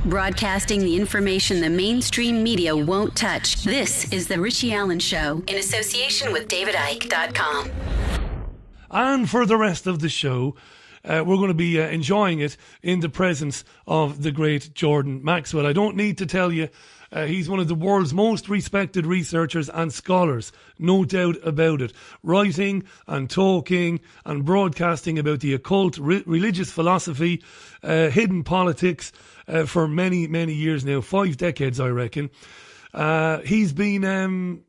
Broadcasting the information the mainstream media won't touch. This is The Richie Allen Show in association with DavidIke.com. And for the rest of the show, we're going to be enjoying it in the presence of the great Jordan Maxwell. I don't need to tell you, he's one of the world's most respected researchers and scholars, no doubt about it. Writing and talking and broadcasting about the occult, religious philosophy, hidden politics for many, many years now, 5 decades, I reckon. He's been,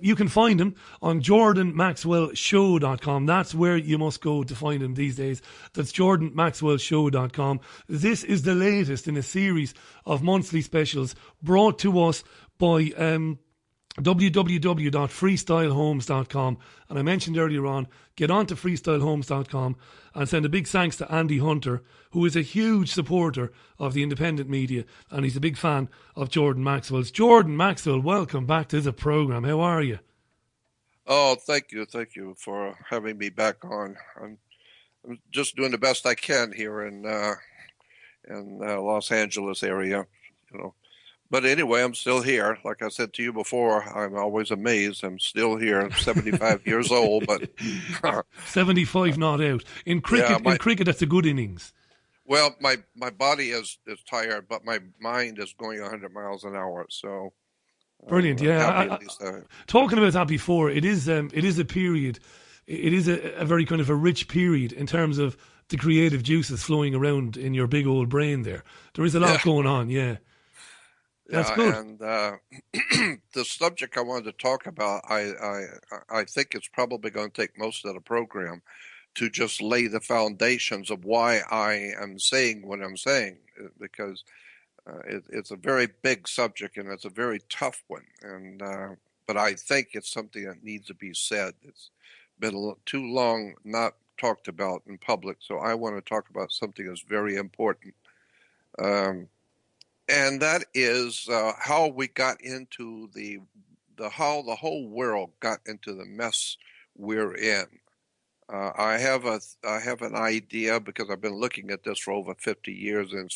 you can find him on jordanmaxwellshow.com. That's where you must go to find him these days. That's jordanmaxwellshow.com. This is the latest in a series of monthly specials brought to us by www.freestylehomes.com. And I mentioned earlier on, get on to freestylehomes.com and send a big thanks to Andy Hunter, who is a huge supporter of the independent media, and he's a big fan of Jordan Maxwell's. Jordan Maxwell, welcome back to the programme. How are you? Oh, thank you for having me back on. I'm just doing the best I can here in Los Angeles area, you know. But anyway, I'm still here. Like I said to you before, I'm always amazed. I'm still here. I'm 75 years old, but 75 not out. In cricket, in cricket, that's a good innings. Well, my body is tired, but my mind is going 100 miles an hour. So brilliant. Yeah. Talking about that before, it is a period. It is a very kind of a rich period in terms of the creative juices flowing around in your big old brain there. There is a lot going on. Yeah. That's good. And the subject I wanted to talk about, I think it's probably going to take most of the program to just lay the foundations of why I am saying what I'm saying, because it's a very big subject and it's a very tough one. And but I think it's something that needs to be said. It's been too long not talked about in public, so I want to talk about something that's very important. And that is how we got into how the whole world got into the mess we're in. I have an idea because I've been looking at this for over 50 years, and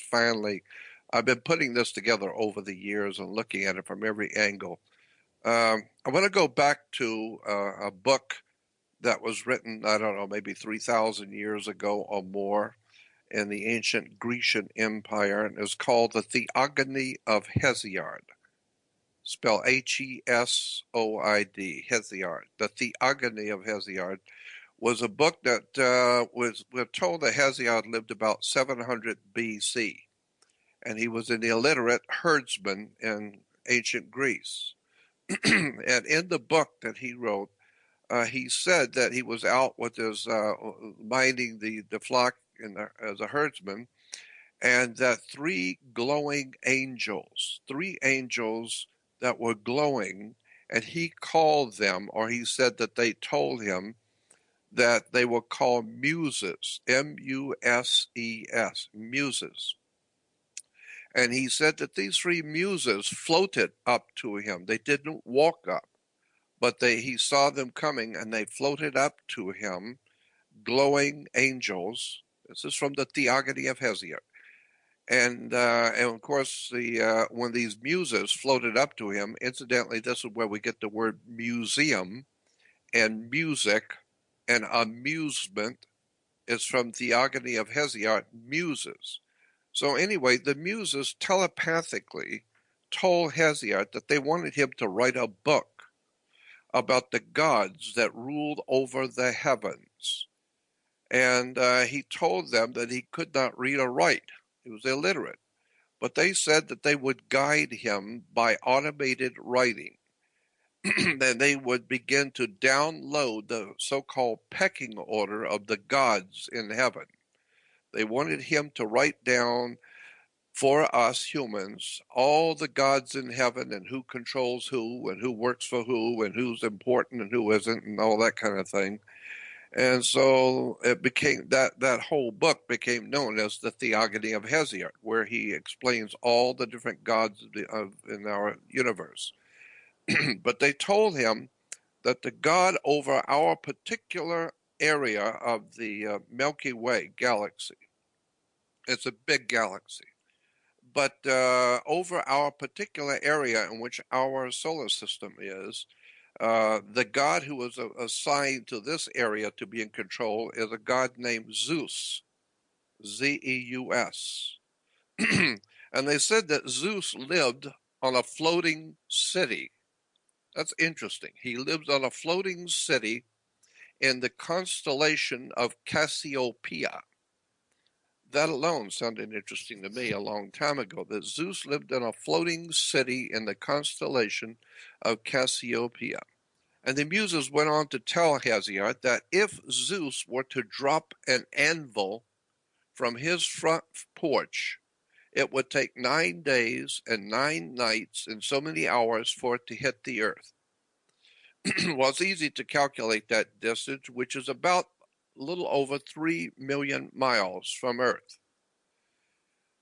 I've been putting this together over the years and looking at it from every angle. I want to go back to a book that was written, I don't know, maybe 3,000 years ago or more, in the ancient Grecian Empire, and is called The Theogony of Hesiod. Spell Hesoid, Hesiod. The Theogony of Hesiod was a book that we're told that Hesiod lived about 700 BC, and he was an illiterate herdsman in ancient Greece. And in the book that he wrote, he said that he was out with his minding the flock as a herdsman, and that three angels that were glowing, and he called them, or he said that they told him that they were called muses, M-U-S-E-S, muses. And he said that these three muses floated up to him. They didn't walk up, but he saw them coming, and they floated up to him, glowing angels. This is from the Theogony of Hesiod. And of course, when these muses floated up to him, incidentally, this is where we get the word museum and music and amusement is from Theogony of Hesiod, muses. So anyway, the muses telepathically told Hesiod that they wanted him to write a book about the gods that ruled over the heavens. And he told them that he could not read or write. He was illiterate. But they said that they would guide him by automated writing. Then they would begin to download the so-called pecking order of the gods in heaven. They wanted him to write down for us humans all the gods in heaven and who controls who and who works for who and who's important and who isn't and all that kind of thing. And so it became that whole book became known as the Theogony of Hesiod, where he explains all the different gods in our universe. But they told him that the God over our particular area of the Milky Way galaxy, it's a big galaxy, but over our particular area in which our solar system is, the god who was assigned to this area to be in control is a god named Zeus, Zeus. And they said that Zeus lived on a floating city. That's interesting. He lives on a floating city in the constellation of Cassiopeia. That alone sounded interesting to me a long time ago, that Zeus lived in a floating city in the constellation of Cassiopeia. And the Muses went on to tell Hesiod that if Zeus were to drop an anvil from his front porch, it would take 9 days and 9 nights and so many hours for it to hit the earth. Well, it's easy to calculate that distance, which is about a little over 3 million miles from Earth.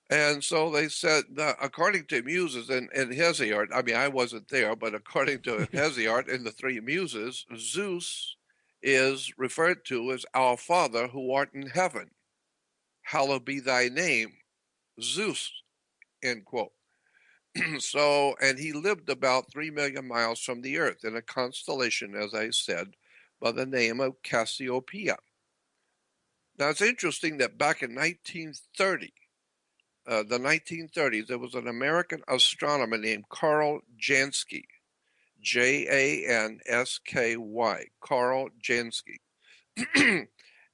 And so they said, according to Muses and Hesiod, I mean, I wasn't there, but according to Hesiod and the three Muses, Zeus is referred to as our Father who art in heaven. Hallowed be thy name, Zeus, end quote. So, and he lived about 3 million miles from the earth in a constellation, as I said, by the name of Cassiopeia. Now, it's interesting that back in 1930, the 1930s, there was an American astronomer named Carl Jansky, Jansky, Carl Jansky.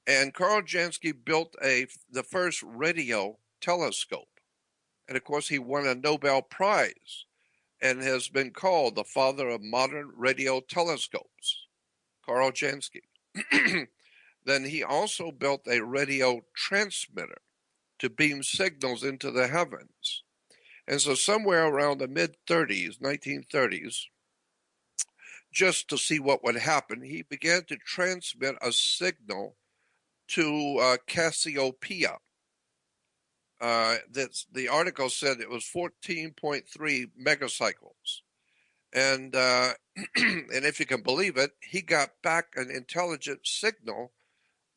And Carl Jansky built the first radio telescope. And of course, he won a Nobel Prize and has been called the father of modern radio telescopes, Carl Jansky. Then he also built a radio transmitter to beam signals into the heavens. And so somewhere around the mid-30s, 1930s, just to see what would happen, he began to transmit a signal to Cassiopeia. The article said it was 14.3 megacycles. And and if you can believe it, he got back an intelligent signal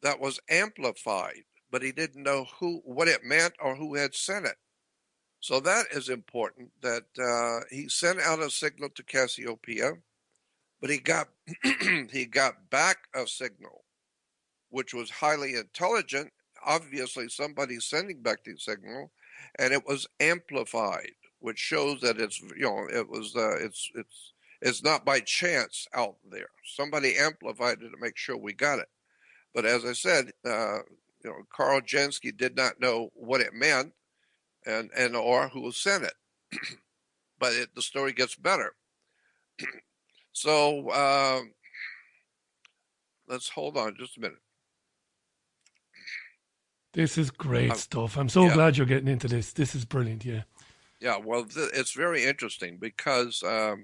that was amplified, but he didn't know what it meant or who had sent it. So that is important, that he sent out a signal to Cassiopeia, but he got he got back a signal which was highly intelligent. Obviously, somebody's sending back the signal, and it was amplified, which shows that it's it's not by chance out there. Somebody amplified it to make sure we got it. But as I said, Carl Jansky did not know what it meant, and or who sent it. But the story gets better. So let's hold on just a minute. This is great stuff. I'm so glad you're getting into this. This is brilliant. Yeah. Yeah. Well, it's very interesting because I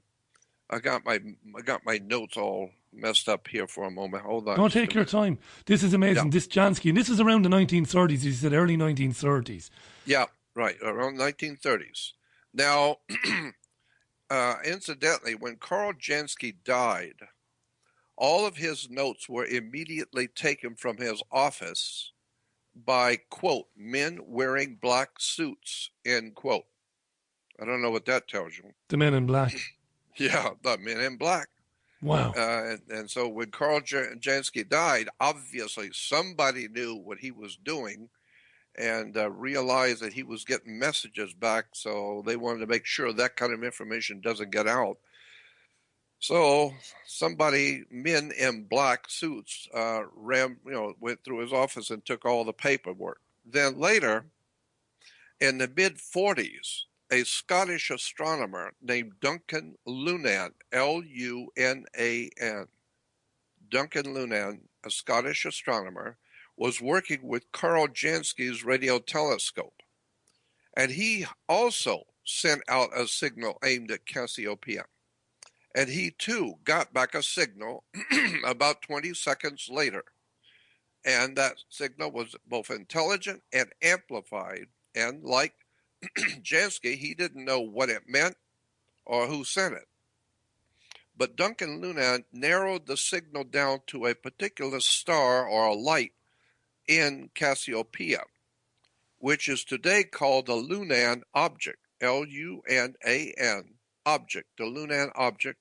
got my notes all messed up here for a moment. Hold on. Don't take your time. This is amazing. Yeah. This Jansky, and this is around the 1930s. He said early 1930s. Yeah. Right. Around 1930s. Now, incidentally, when Carl Jansky died, all of his notes were immediately taken from his office by, quote, men wearing black suits, end quote. I don't know what that tells you. The men in black. Yeah, the men in black. Wow. And so when Carl Jansky died, obviously somebody knew what he was doing and realized that he was getting messages back, so they wanted to make sure that kind of information doesn't get out. So men in black suits, went through his office and took all the paperwork. Then later, in the mid-40s, a Scottish astronomer named Duncan Lunan, Lunan, Duncan Lunan, a Scottish astronomer, was working with Carl Jansky's radio telescope. And he also sent out a signal aimed at Cassiopeia. And he, too, got back a signal about 20 seconds later. And that signal was both intelligent and amplified. And like Jansky, he didn't know what it meant or who sent it. But Duncan Lunan narrowed the signal down to a particular star or a light in Cassiopeia. which is today called the Lunan object, Lunan object, the Lunan object.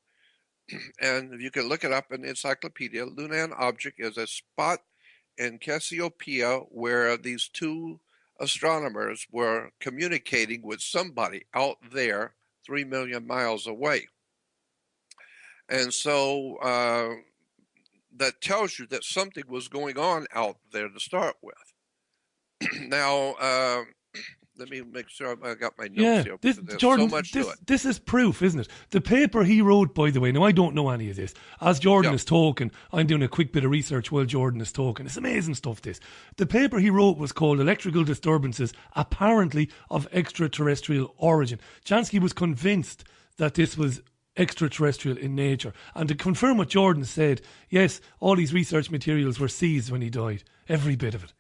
And if you can look it up in the encyclopedia, Lunan object is a spot in Cassiopeia where these two astronomers were communicating with somebody out there 3 million miles away. And so that tells you that something was going on out there to start with. Now, let me make sure I got my notes here. This, There's Jordan, so much to it. this is proof, isn't it? The paper he wrote, by the way, now I don't know any of this. As Jordan is talking, I'm doing a quick bit of research while Jordan is talking. It's amazing stuff, this. The paper he wrote was called Electrical Disturbances Apparently of Extraterrestrial Origin. Jansky was convinced that this was extraterrestrial in nature. And to confirm what Jordan said, yes, all these research materials were seized when he died. Every bit of it.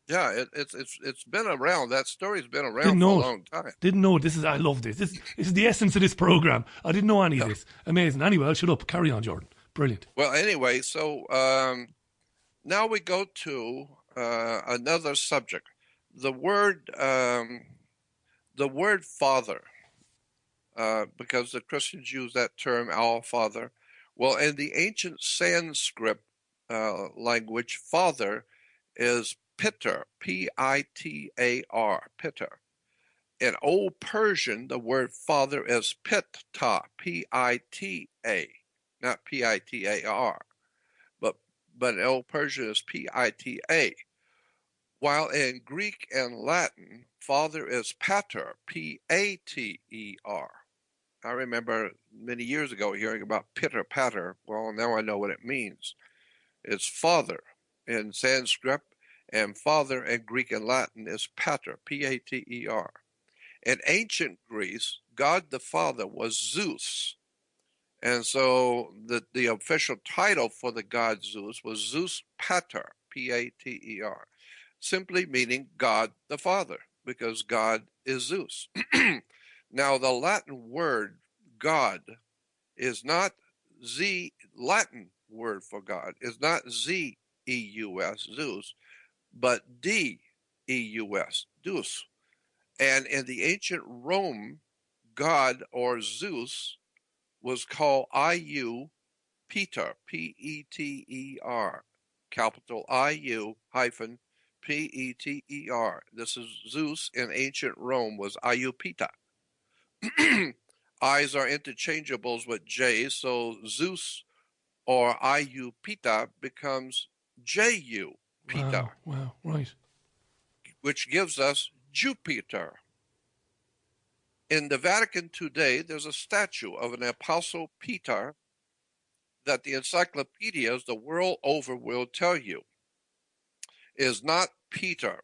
Yeah, it's been around. That story's been around for a long time. Didn't know. I love this. This is the essence of this program. I didn't know any of this. Amazing. Anyway, I'll shut up. Carry on, Jordan. Brilliant. Well, anyway, so now we go to another subject. The word Father, because the Christians use that term, our Father. Well, in the ancient Sanskrit language, Father is Pitar, P-I-T-A-R, Pitar. In Old Persian, the word father is Pitta, P-I-T-A, not P-I-T-A-R, but in Old Persian is P-I-T-A. While in Greek and Latin, father is Pater, P-A-T-E-R. I remember many years ago hearing about pitter patter. Well, now I know what it means. It's father in Sanskrit, and father in Greek and Latin is pater, P-A-T-E-R. In ancient Greece, God the Father was Zeus. And so the official title for the god Zeus was Zeus Pater, P-A-T-E-R, simply meaning God the Father, because God is Zeus. Now, the Latin word God is not Latin word for God is not Z-E-U-S, Zeus, but D-E-U-S, Deus. And in the ancient Rome, God or Zeus was called I-U Peter, P-E-T-E-R, capital I-U hyphen P-E-T-E-R. This is Zeus in ancient Rome was I-U Pita. I's are interchangeables with J, so Zeus or I-U Pita becomes J-U Pita. Wow, right. Which gives us Jupiter. In the Vatican today, there's a statue of an Apostle Peter that the encyclopedias the world over will tell you is not Peter.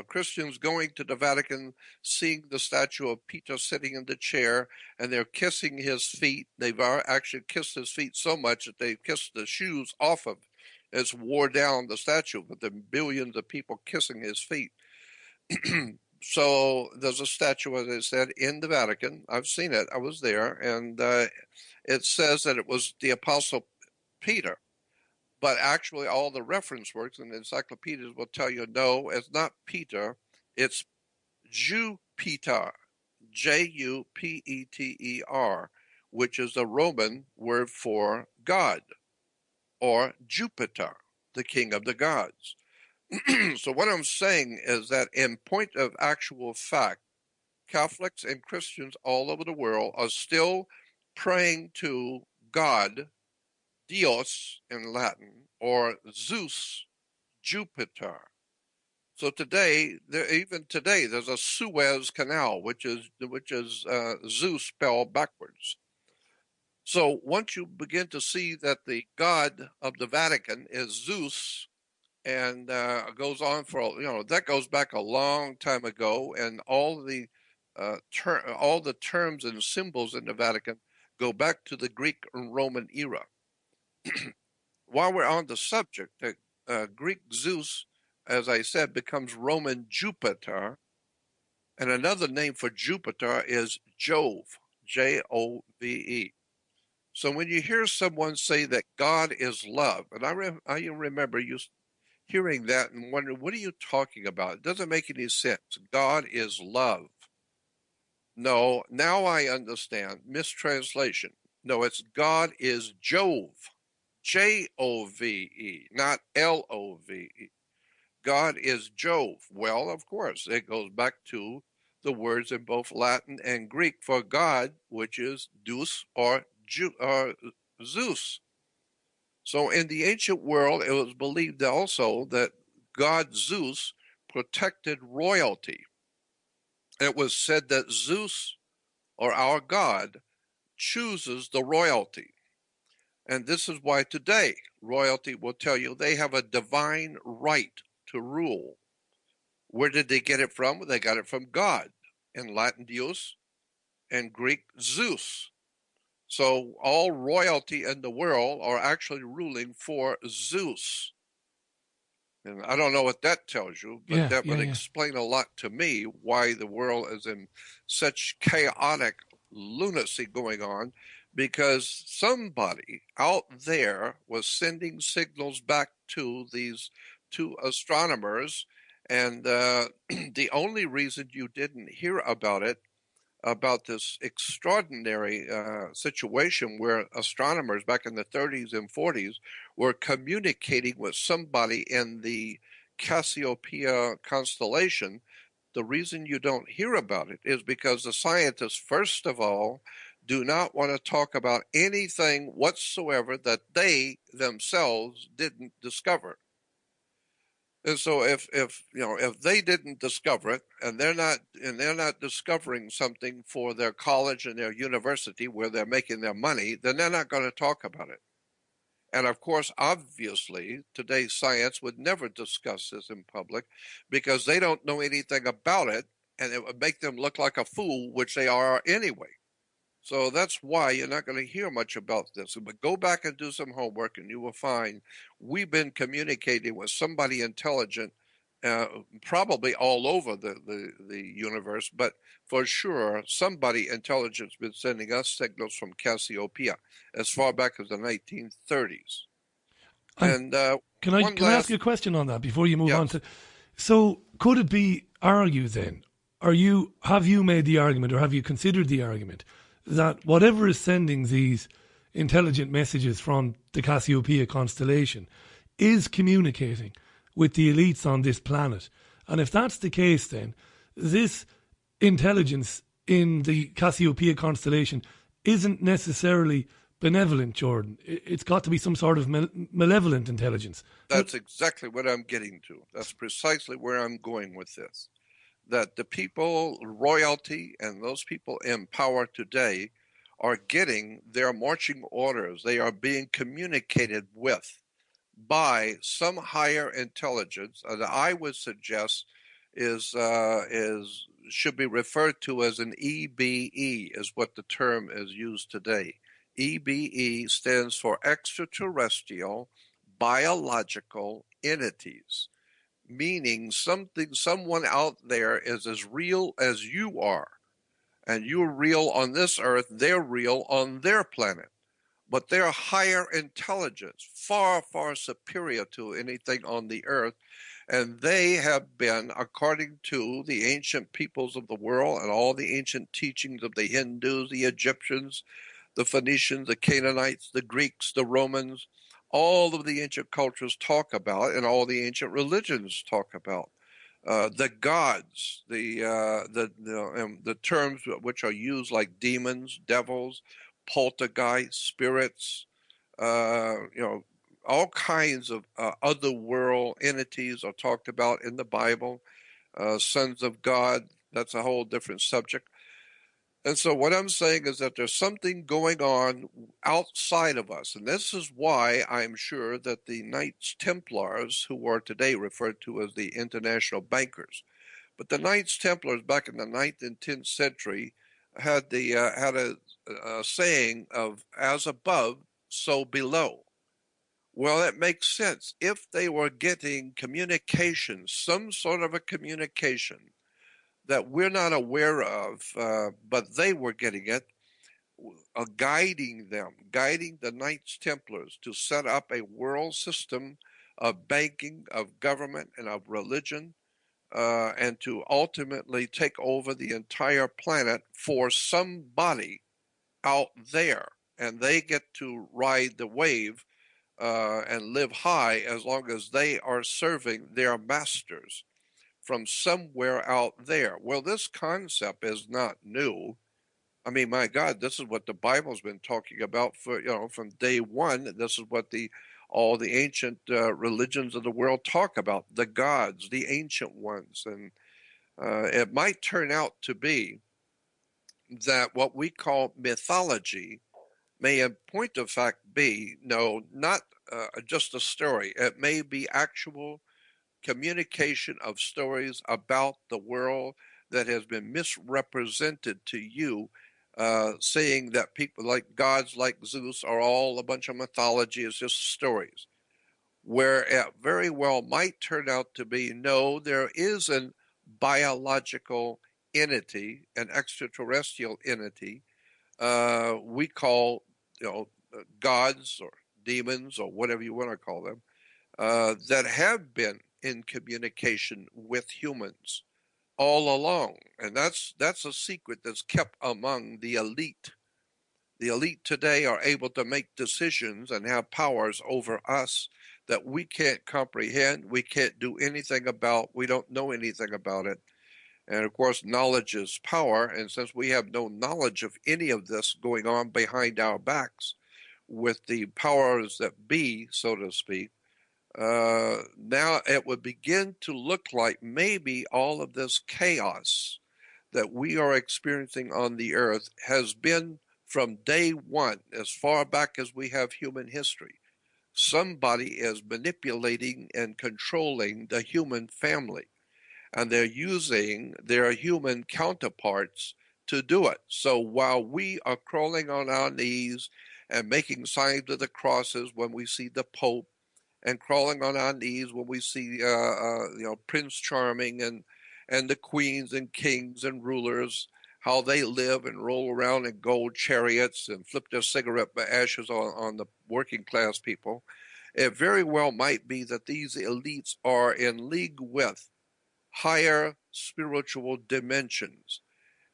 Christians going to the Vatican, seeing the statue of Peter sitting in the chair, and they're kissing his feet. They've actually kissed his feet so much that they've kissed the shoes off of. It's wore down the statue, but there are billions of people kissing his feet. So there's a statue, as I said, in the Vatican. I've seen it. I was there, and it says that it was the Apostle Peter. But actually, all the reference works and the encyclopedias will tell you, no, it's not Peter. It's Jupiter, J-U-P-E-T-E-R, which is a Roman word for God, or Jupiter, the king of the gods. So what I'm saying is that in point of actual fact, Catholics and Christians all over the world are still praying to God, Dios in Latin, or Zeus, Jupiter. So today, even today, there's a Suez Canal, which is Zeus spelled backwards. So once you begin to see that the God of the Vatican is Zeus, and goes on for that goes back a long time ago, and all the terms and symbols in the Vatican go back to the Greek and Roman era. While we're on the subject, the Greek Zeus, as I said, becomes Roman Jupiter, and another name for Jupiter is Jove, J-O-V-E. So when you hear someone say that God is love, and I remember hearing that and wondering, what are you talking about? It doesn't make any sense. God is love. No, now I understand. Mistranslation. No, it's God is Jove. Jove, not Love. God is Jove. Well, of course, it goes back to the words in both Latin and Greek for God, which is Deus or Zeus. So in the ancient world, it was believed also that God Zeus protected royalty. It was said that Zeus, or our God, chooses the royalty. And this is why today royalty will tell you they have a divine right to rule. Where did they get it from? They got it from God. In Latin, Deus, and Greek, Zeus. So all royalty in the world are actually ruling for Zeus. And I don't know what that tells you, but Yeah, that yeah, would yeah. explain a lot to me why the world is in such chaotic lunacy going on, because somebody out there was sending signals back to these two astronomers. And the only reason you didn't hear about this extraordinary situation where astronomers back in the 30s and 40s were communicating with somebody in the Cassiopeia constellation. The reason you don't hear about it is because the scientists, first of all, do not want to talk about anything whatsoever that they themselves didn't discover. And so if they didn't discover it, and they're not discovering something for their college and their university where they're making their money, then they're not going to talk about it. And of course, obviously, today's science would never discuss this in public because they don't know anything about it, and it would make them look like a fool, which they are anyway. So that's why you're not going to hear much about this. But go back and do some homework, and you will find we've been communicating with somebody intelligent, probably all over the universe, but for sure, somebody intelligent's been sending us signals from Cassiopeia as far back as the 1930s. And And can I one can I ask you a last, question on that before you move on yes. to? So could it be argued then? Have you made the argument, or have you considered the argument that whatever is sending these intelligent messages from the Cassiopeia constellation is communicating with the elites on this planet? And if that's the case, then this intelligence in the Cassiopeia constellation isn't necessarily benevolent, Jordan. It's got to be some sort of malevolent intelligence. That's exactly what I'm getting to. That's precisely where I'm going with this. That the people, royalty, and those people in power today are getting their marching orders. They are being communicated with by some higher intelligence that I would suggest is should be referred to as an EBE, is what the term is used today. EBE stands for extraterrestrial biological entities, meaning someone out there is as real as you are, and you're real on this earth, they're real on their planet, but they're higher intelligence, far, far superior to anything on the earth. And they have been, according to the ancient peoples of the world and all the ancient teachings of the Hindus, the Egyptians, the Phoenicians, the Canaanites, the Greeks, the Romans, all of the ancient cultures talk about, and all the ancient religions talk about. The gods, the terms which are used like demons, devils, poltergeist, spirits, all kinds of other world entities are talked about in the Bible. Sons of God, that's a whole different subject. And so what I'm saying is that there's something going on outside of us. And this is why I'm sure that the Knights Templars, who are today referred to as the international bankers, but the Knights Templars back in the 9th and 10th century had a saying of as above, so below. Well, it makes sense. If they were getting communication, some sort of a communication that we're not aware of, but they were getting it, guiding the Knights Templars to set up a world system of banking, of government, and of religion, and to ultimately take over the entire planet for somebody out there. And they get to ride the wave and live high as long as they are serving their masters from somewhere out there. Well, this concept is not new. I mean, my God, this is what the Bible's been talking about for, from day one. This is what all the ancient religions of the world talk about, the gods, the ancient ones. And it might turn out to be that what we call mythology may in point of fact be, no, not just a story. It may be actual communication of stories about the world that has been misrepresented to you, saying that people like gods like Zeus are all a bunch of mythology, it's just stories. Where it very well might turn out to be, no, there is an biological entity, an extraterrestrial entity, we call, gods or demons or whatever you want to call them, that have been in communication with humans all along. And that's a secret that's kept among the elite. The elite today are able to make decisions and have powers over us that we can't comprehend, we can't do anything about, we don't know anything about it. And of course, knowledge is power. And since we have no knowledge of any of this going on behind our backs with the powers that be, so to speak, now it would begin to look like maybe all of this chaos that we are experiencing on the earth has been from day one, as far back as we have human history. Somebody is manipulating and controlling the human family, and they're using their human counterparts to do it. So while we are crawling on our knees and making signs of the crosses when we see the Pope, and crawling on our knees when we see, Prince Charming and the queens and kings and rulers, how they live and roll around in gold chariots and flip their cigarette ashes on the working class people. It very well might be that these elites are in league with higher spiritual dimensions,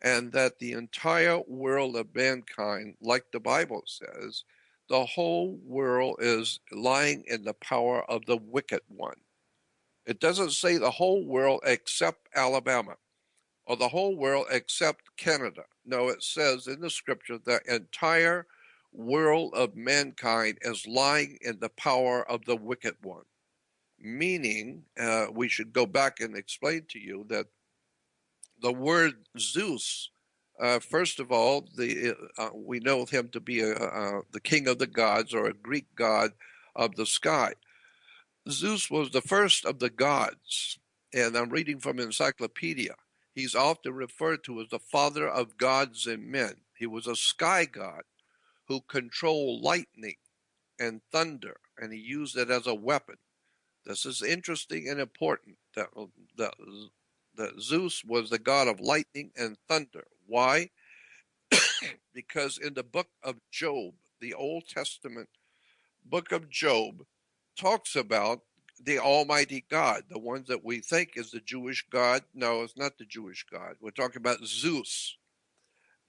and that the entire world of mankind, like the Bible says, the whole world is lying in the power of the wicked one. It doesn't say the whole world except Alabama or the whole world except Canada. No, it says in the scripture the entire world of mankind is lying in the power of the wicked one. Meaning, we should go back and explain to you that the word Zeus, first of all, we know him to be the king of the gods, or a Greek god of the sky. Zeus was the first of the gods, and I'm reading from encyclopedia. He's often referred to as the father of gods and men. He was a sky god who controlled lightning and thunder, and he used it as a weapon. This is interesting and important that Zeus was the god of lightning and thunder. Why? Because in the book of Job, the Old Testament book of Job, talks about the Almighty God, the ones that we think is the Jewish God. No, it's not the Jewish God. We're talking about Zeus,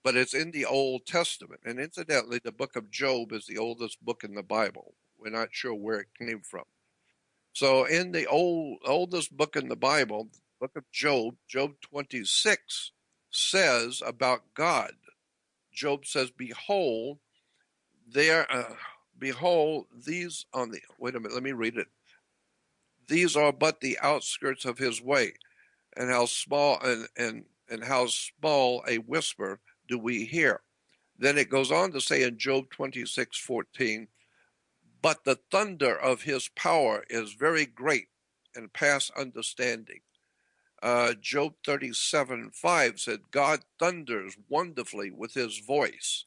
but it's in the Old Testament. And incidentally, the book of Job is the oldest book in the Bible. We're not sure where it came from. So in the oldest book in the Bible, the book of Job, Job 26, says about God. Job says, behold, behold, these on the, wait a minute, let me read it. These are but the outskirts of his way, and how small and how small a whisper do we hear. Then it goes on to say in Job 26:14, but the thunder of his power is very great and past understanding. Job 37:5 said, God thunders wonderfully with his voice.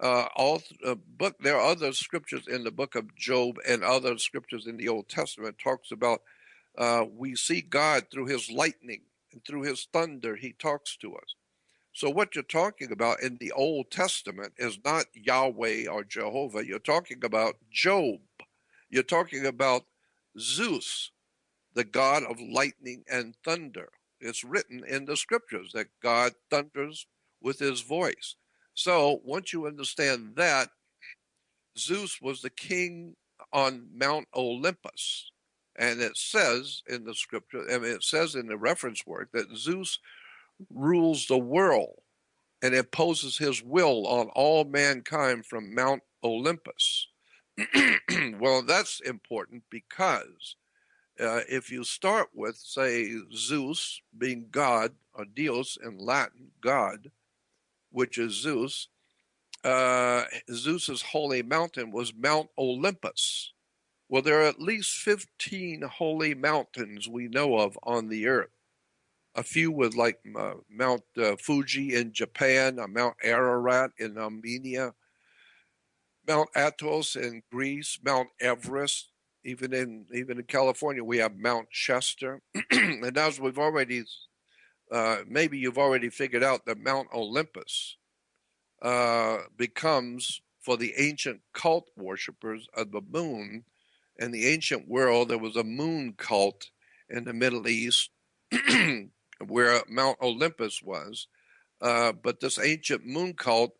There are other scriptures in the book of Job and other scriptures in the Old Testament talks about we see God through his lightning and through his thunder. He talks to us. So what you're talking about in the Old Testament is not Yahweh or Jehovah. You're talking about Job. You're talking about Zeus, the god of lightning and thunder. It's written in the scriptures that God thunders with his voice. So once you understand that, Zeus was the king on Mount Olympus. And it says in the scripture, I mean, it says in the reference work that Zeus rules the world and imposes his will on all mankind from Mount Olympus. Well, that's important because if you start with, say, Zeus being God, or Deus in Latin, God, which is Zeus, Zeus's holy mountain was Mount Olympus. Well, there are at least 15 holy mountains we know of on the earth. A few with like Mount Fuji in Japan, Mount Ararat in Armenia, Mount Athos in Greece, Mount Everest. Even in California, we have Mount Shasta. And as we've already, maybe you've already figured out that Mount Olympus becomes, for the ancient cult worshippers of the moon, in the ancient world, there was a moon cult in the Middle East where Mount Olympus was. But this ancient moon cult,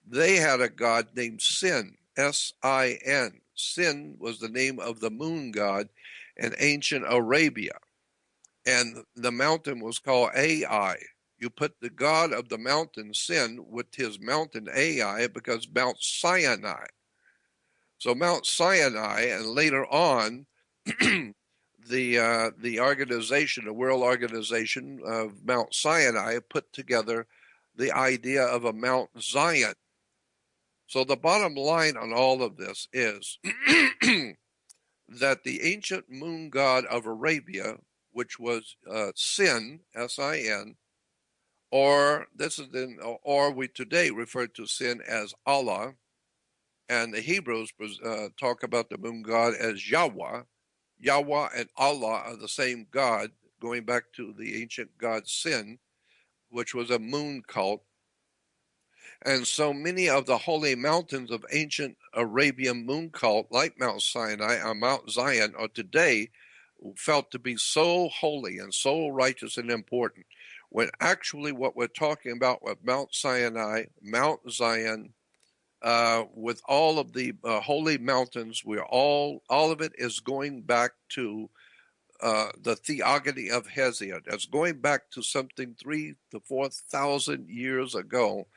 they had a god named Sin, S-I-N. Sin was the name of the moon god in ancient Arabia. And the mountain was called Ai. You put the god of the mountain Sin with his mountain Ai because Mount Sinai. So Mount Sinai, and later on, the organization, the World Organization of Mount Sinai, put together the idea of a Mount Zion. So the bottom line on all of this is that the ancient moon god of Arabia, which was Sin, S-I-N, or we today refer to Sin as Allah, and the Hebrews talk about the moon god as Yahweh. Yahweh and Allah are the same God, going back to the ancient god Sin, which was a moon cult. And so many of the holy mountains of ancient Arabian moon cult, like Mount Sinai or Mount Zion, are today felt to be so holy and so righteous and important, when actually what we're talking about with Mount Sinai, Mount Zion, with all of the holy mountains, all of it is going back to the theogony of Hesiod. It's going back to something 3,000 to 4,000 years ago.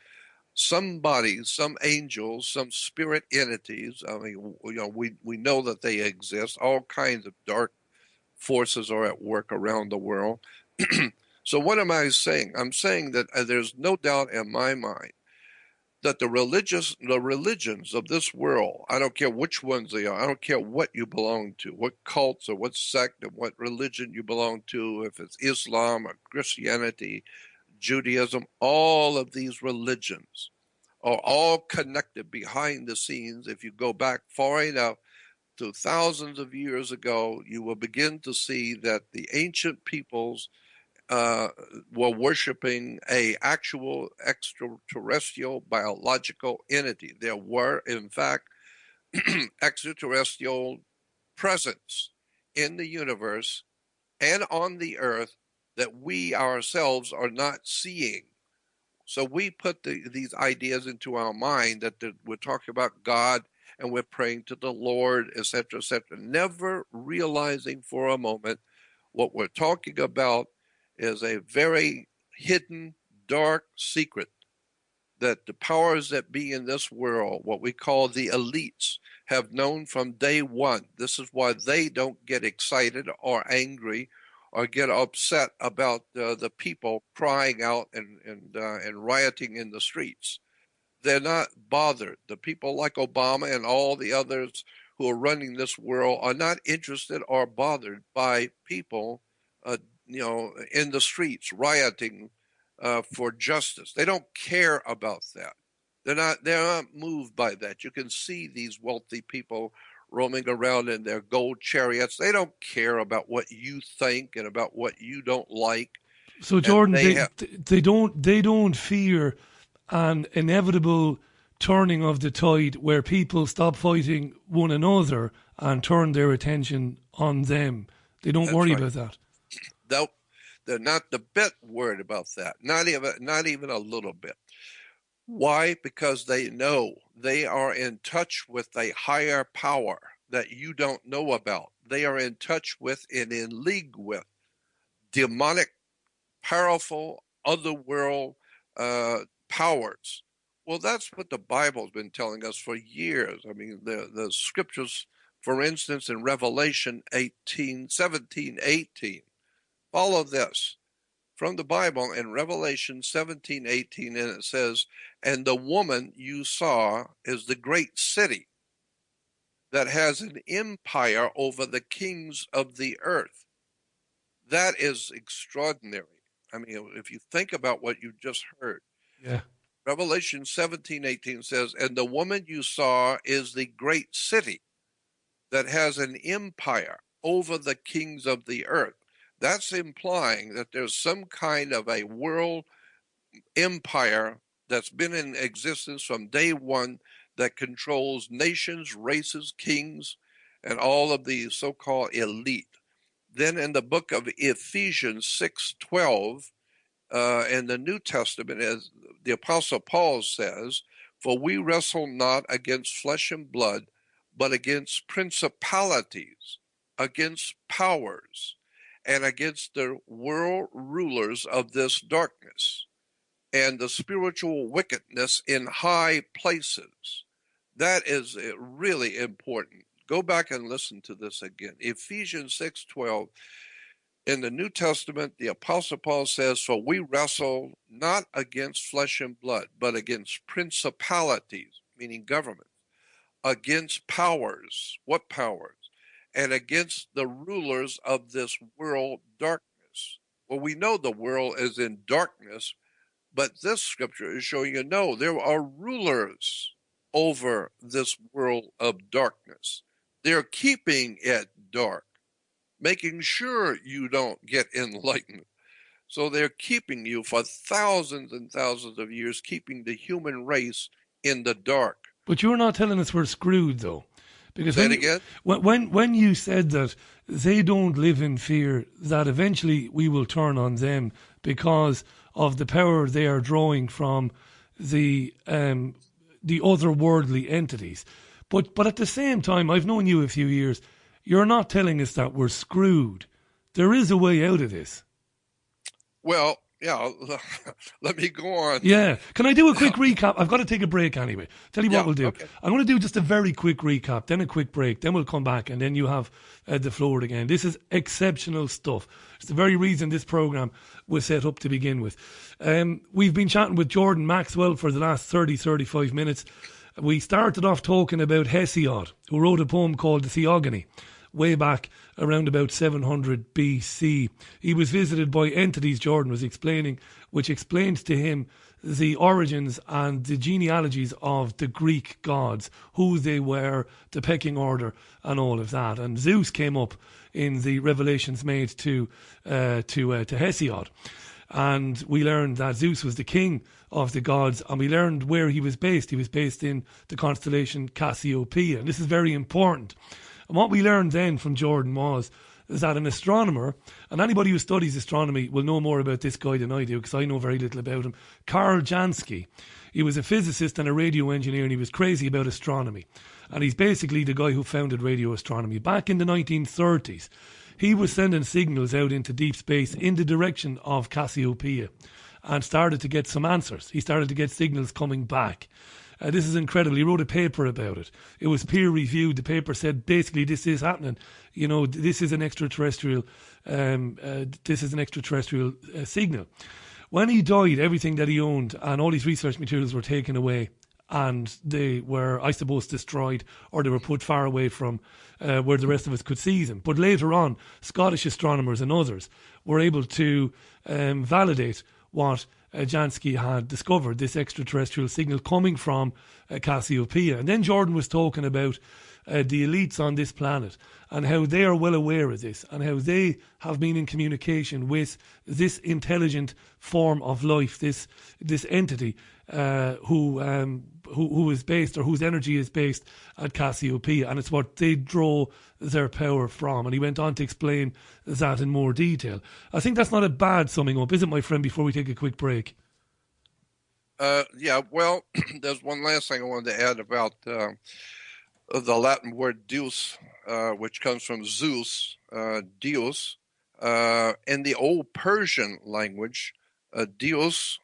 Somebody, some angels, some spirit entities. I mean, we know that they exist. All kinds of dark forces are at work around the world. So what am I saying? I'm saying that there's no doubt in my mind that the religions of this world, I don't care which ones they are, I don't care what you belong to, what cults or what sect or what religion you belong to, if it's Islam or Christianity, Judaism, all of these religions are all connected behind the scenes. If you go back far enough to thousands of years ago, you will begin to see that the ancient peoples were worshiping a actual extraterrestrial biological entity. There were, in fact, extraterrestrial presence in the universe and on the earth that we ourselves are not seeing. So we put these ideas into our mind that we're talking about God and we're praying to the Lord, etc., etc., never realizing for a moment what we're talking about is a very hidden, dark secret that the powers that be in this world, what we call the elites, have known from day one. This is why they don't get excited or angry or get upset about the people crying out and rioting in the streets. They're not bothered. The people like Obama and all the others who are running this world are not interested or bothered by people, in the streets rioting for justice. They don't care about that. They're not moved by that. You can see these wealthy people roaming around in their gold chariots. They don't care about what you think and about what you don't like. So And Jordan, they don't fear an inevitable turning of the tide where people stop fighting one another and turn their attention on them. They don't worry about that. Nope. They're not the bit worried about that. Not even a little bit. Why? Because they know they are in touch with a higher power that you don't know about. They are in touch with and in league with demonic, powerful, otherworld powers. Well, that's what the Bible's been telling us for years. I mean, the scriptures, for instance, in Revelation 17:18, follow this from the Bible in Revelation 17:18, and it says, "And the woman you saw is the great city that has an empire over the kings of the earth." That is extraordinary. I mean, if you think about what you just heard. Yeah. Revelation 17:18 says, "And the woman you saw is the great city that has an empire over the kings of the earth." That's implying that there's some kind of a world empire that's been in existence from day one that controls nations, races, kings, and all of the so-called elite. Then in the book of Ephesians 6:12, in the New Testament, as the Apostle Paul says, "For we wrestle not against flesh and blood, but against principalities, against powers, and against the world rulers of this darkness, and the spiritual wickedness in high places." That is really important. Go back and listen to this again. Ephesians 6:12. In the New Testament, the Apostle Paul says, "For we wrestle not against flesh and blood, but against principalities," meaning government, "against powers." What powers? "And against the rulers of this world darkness." Well, we know the world is in darkness, but this scripture is showing you, no, there are rulers over this world of darkness. They're keeping it dark, making sure you don't get enlightened. So they're keeping you for thousands and thousands of years, keeping the human race in the dark. But you're not telling us we're screwed, though. Because Say it again? When you said that they don't live in fear that eventually we will turn on them because of the power they are drawing from the otherworldly entities. But at the same time, I've known you a few years, you're not telling us that we're screwed. There is a way out of this. Well, yeah, let me go on. Yeah. Can I do a quick recap? I've got to take a break anyway. Tell you what we'll do. Okay. I'm going to do just a very quick recap, then a quick break, then we'll come back, and then you have the floor again. This is exceptional stuff. It's the very reason this programme was set up to begin with. We've been chatting with Jordan Maxwell for the last 35 minutes. We started off talking about Hesiod, who wrote a poem called The Theogony, way back around about 700 BC. He was visited by entities, Jordan was explaining, which explained to him the origins and the genealogies of the Greek gods, who they were, the pecking order, and all of that. And Zeus came up in the revelations made to Hesiod. And we learned that Zeus was the king of the gods, and we learned where he was based. He was based in the constellation Cassiopeia. And this is very important. And what we learned then from Jordan is that an astronomer, and anybody who studies astronomy will know more about this guy than I do, because I know very little about him, Karl Jansky. He was a physicist and a radio engineer, and he was crazy about astronomy. And he's basically the guy who founded radio astronomy. Back in the 1930s, he was sending signals out into deep space in the direction of Cassiopeia and started to get some answers. He started to get signals coming back. This is incredible. He wrote a paper about it. It was peer-reviewed. The paper said basically this is happening. You know, this is an extraterrestrial. Signal. When he died, everything that he owned and all his research materials were taken away, and they were, I suppose, destroyed, or they were put far away from where the rest of us could see them. But later on, Scottish astronomers and others were able to validate what Jansky had discovered, this extraterrestrial signal coming from Cassiopeia. And then Jordan was talking about the elites on this planet and how they are well aware of this and how they have been in communication with this intelligent form of life, this entity who who is based, or whose energy is based at Cassiopeia, and it's what they draw their power from. And he went on to explain that in more detail. I think that's not a bad summing up, is it, my friend, before we take a quick break? Yeah, well, there's one last thing I wanted to add about the Latin word deus, which comes from Zeus, deus. In the old Persian language, deus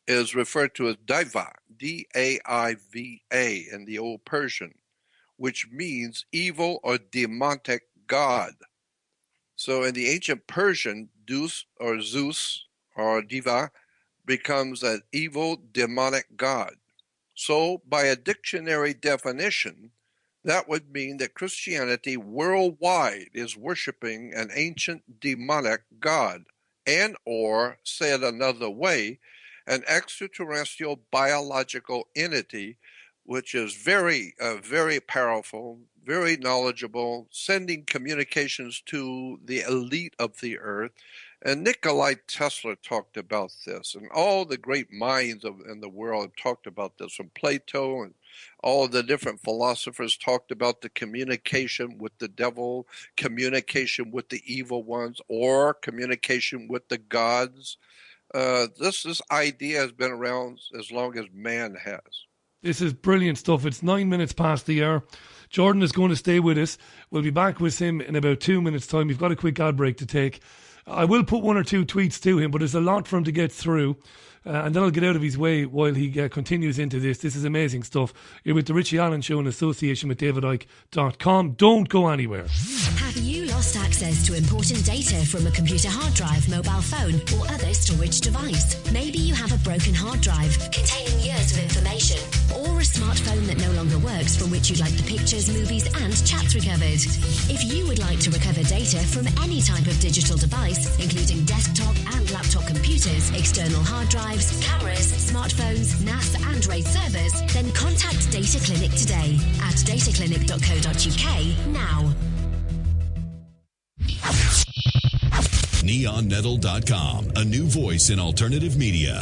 is referred to as Daiva, D-A-I-V-A in the old Persian, which means evil or demonic god. So in the ancient Persian, Deus or Zeus or Diva becomes an evil demonic god. So by a dictionary definition, that would mean that Christianity worldwide is worshiping an ancient demonic god, and or, said another way, an extraterrestrial biological entity which is very, very powerful, very knowledgeable, sending communications to the elite of the earth. And Nikola Tesla talked about this, and all the great minds in the world have talked about this, from Plato, and all of the different philosophers talked about the communication with the devil, communication with the evil ones, or communication with the gods. This idea has been around as long as man has. This is brilliant stuff. It's 9 minutes past the hour. Jordan is going to stay with us. We'll be back with him in about 2 minutes' time. We've got a quick ad break to take. I will put one or two tweets to him, but there's a lot for him to get through. And then I'll get out of his way while he continues into this. This is amazing stuff. You're with the Richie Allen Show in association with DavidIke.com. Don't go anywhere. Have you lost access to important data from a computer hard drive, mobile phone, or other storage device? Maybe you have a broken hard drive containing years of information, or a smartphone that no longer works from which you'd like the pictures, movies, and chats recovered. If you would like to recover data from any type of digital device, including desktop and laptop computers, external hard drives, cameras, smartphones, NAS and RAID servers, then contact Data Clinic today at dataclinic.co.uk now. NeonNettle.com, a new voice in alternative media.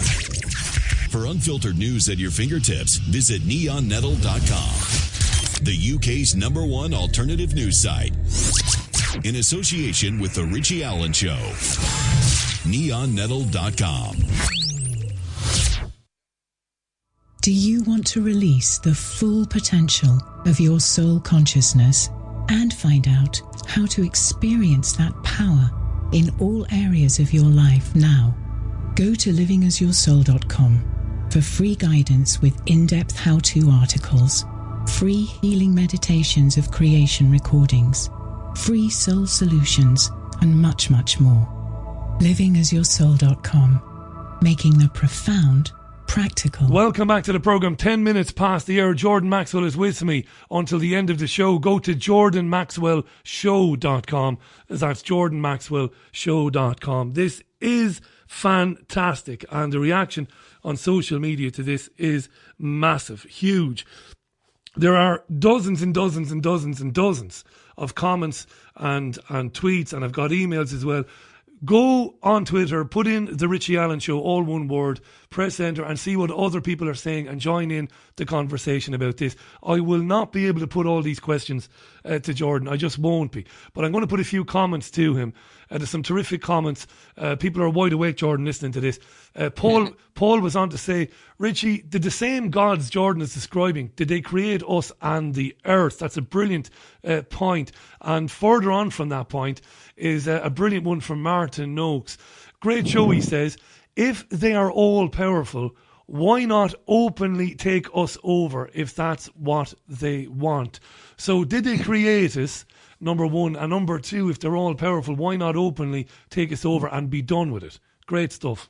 For unfiltered news at your fingertips, visit NeonNettle.com, the UK's #1 alternative news site. In association with The Richie Allen Show. NeonNettle.com. Do you want to release the full potential of your soul consciousness and find out how to experience that power in all areas of your life now? Go to livingasyoursoul.com for free guidance with in-depth how-to articles, free healing meditations of creation recordings, free soul solutions, and much, much more. livingasyoursoul.com, making the profound practical. Welcome back to the program. 10 minutes past the hour. Jordan Maxwell is with me until the end of the show. Go to jordanmaxwellshow.com. That's jordanmaxwellshow.com. This is fantastic, and the reaction on social media to this is massive, huge. There are dozens and dozens and dozens and dozens of comments and tweets, and I've got emails as well. Go on Twitter, put in The Richie Allen Show, all one word, press enter, and see what other people are saying and join in the conversation about this. I will not be able to put all these questions to Jordan. I just won't be. But I'm going to put a few comments to him. There's some terrific comments. People are wide awake, Jordan, listening to this. Paul was on to say, Richie, did the same gods Jordan is describing, did they create us and the earth? That's a brilliant point. And further on from that point is a brilliant one from Martin Noakes. Great show, he says. If they are all powerful, why not openly take us over if that's what they want? So did they create us, number one? And number two, if they're all powerful, why not openly take us over and be done with it? Great stuff.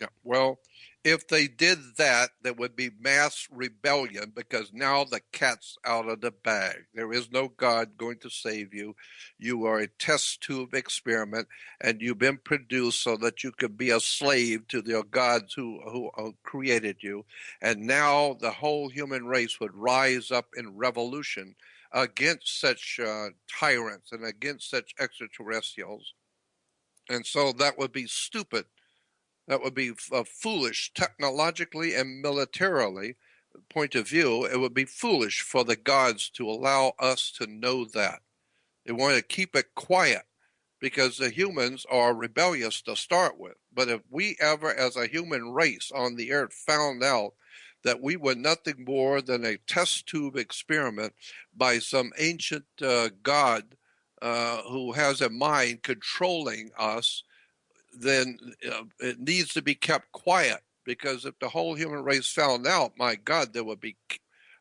Yeah, well, if they did that, there would be mass rebellion, because now the cat's out of the bag. There is no God going to save you. You are a test tube experiment, and you've been produced so that you could be a slave to the gods who created you. And now the whole human race would rise up in revolution against such tyrants and against such extraterrestrials. And so that would be stupid. That would be foolish technologically and militarily, point of view, it would be foolish for the gods to allow us to know that. They want to keep it quiet because the humans are rebellious to start with. But if we ever, as a human race on the earth, found out that we were nothing more than a test tube experiment by some ancient god who has a mind controlling us, then it needs to be kept quiet, because if the whole human race found out, my God, there would be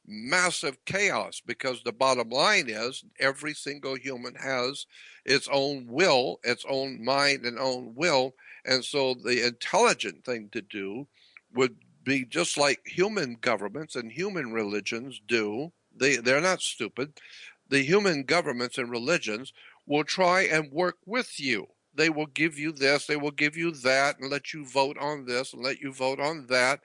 massive chaos, because the bottom line is every single human has its own will, its own mind and own will. And so the intelligent thing to do would be just like human governments and human religions do. They're not stupid. The human governments and religions will try and work with you. They will give you this, they will give you that, and let you vote on this and let you vote on that.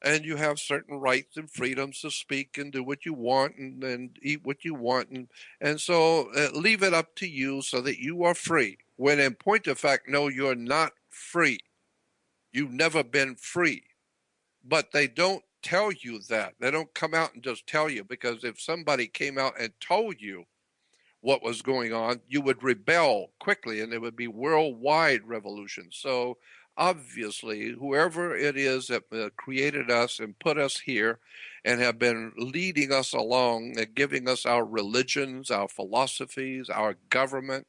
And you have certain rights and freedoms to speak and do what you want and eat what you want. And so leave it up to you so that you are free. When in point of fact, no, you're not free. You've never been free. But they don't tell you that. They don't come out and just tell you, because if somebody came out and told you what was going on, you would rebel quickly and there would be worldwide revolution. So obviously, whoever it is that created us and put us here and have been leading us along and giving us our religions, our philosophies, our government,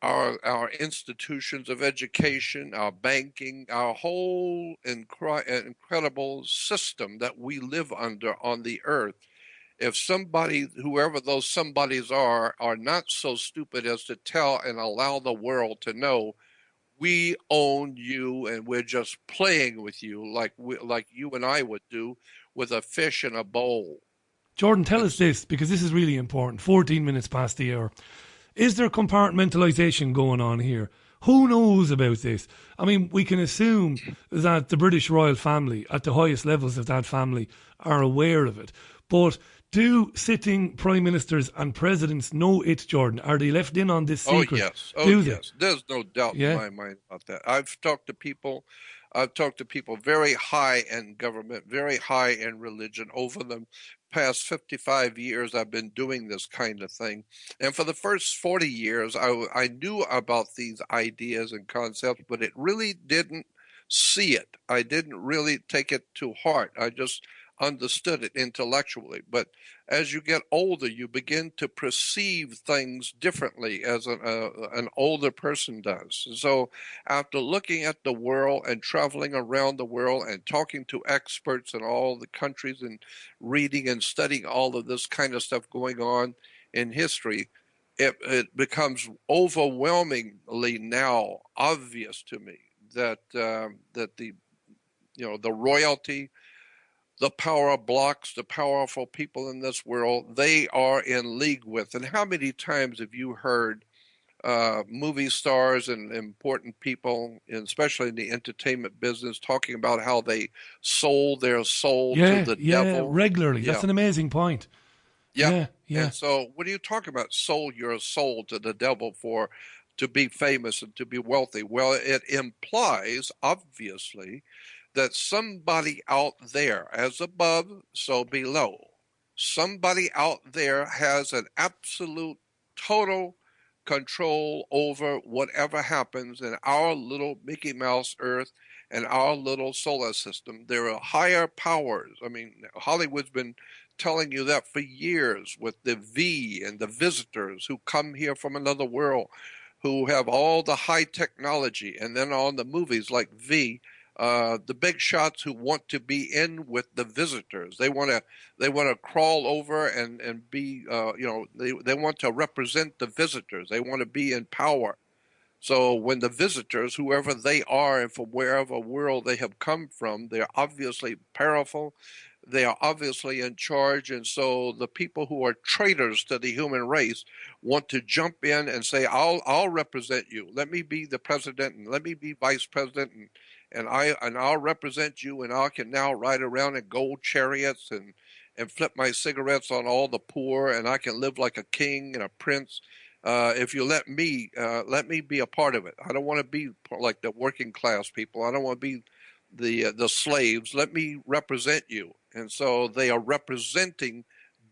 our institutions of education, our banking, our whole incredible system that we live under on the earth, if somebody, whoever those somebodies are not so stupid as to tell and allow the world to know we own you and we're just playing with you like you and I would do with a fish in a bowl. Jordan, tell us this, because this is really important. 14 minutes past the hour. Is there compartmentalization going on here? Who knows about this? I mean, we can assume that the British royal family, at the highest levels of that family, are aware of it. But do sitting prime ministers and presidents know it, Jordan? Are they left in on this secret? Oh, yes. Do yes. There's no doubt in my mind about that. I've talked to people very high in government, very high in religion. Over the past 55 years, I've been doing this kind of thing. And for the first 40 years, I knew about these ideas and concepts, but it really didn't see it. I didn't really take it to heart. I just understood it intellectually. But as you get older, you begin to perceive things differently as an older person does. So after looking at the world and traveling around the world and talking to experts in all the countries and reading and studying all of this kind of stuff going on in history, it becomes overwhelmingly now obvious to me that that the royalty, the power blocks, the powerful people in this world, they are in league with. And how many times have you heard movie stars and important people, and especially in the entertainment business, talking about how they sold their soul to the devil? Regularly. Yeah. That's an amazing point. Yeah. And so what are you talking about? Sold your soul to the devil to be famous and to be wealthy. Well, it implies, obviously, that somebody out there, as above, so below, somebody out there has an absolute total control over whatever happens in our little Mickey Mouse Earth and our little solar system. There are higher powers. I mean, Hollywood's been telling you that for years, with the V and the visitors who come here from another world, who have all the high technology. And then on the movies like V, the big shots who want to be in with the visitors. They want to crawl over and be they want to represent the visitors. They want to be in power. So when the visitors, whoever they are and from wherever world they have come from, they're obviously powerful. They are obviously in charge. And so the people who are traitors to the human race want to jump in and say, I'll represent you. Let me be the president and let me be vice president, and I'll represent you, and I can now ride around in gold chariots and flip my cigarettes on all the poor, and I can live like a king and a prince. If you let me be a part of it. I don't want to be like the working class people. I don't want to be the slaves. Let me represent you. And so they are representing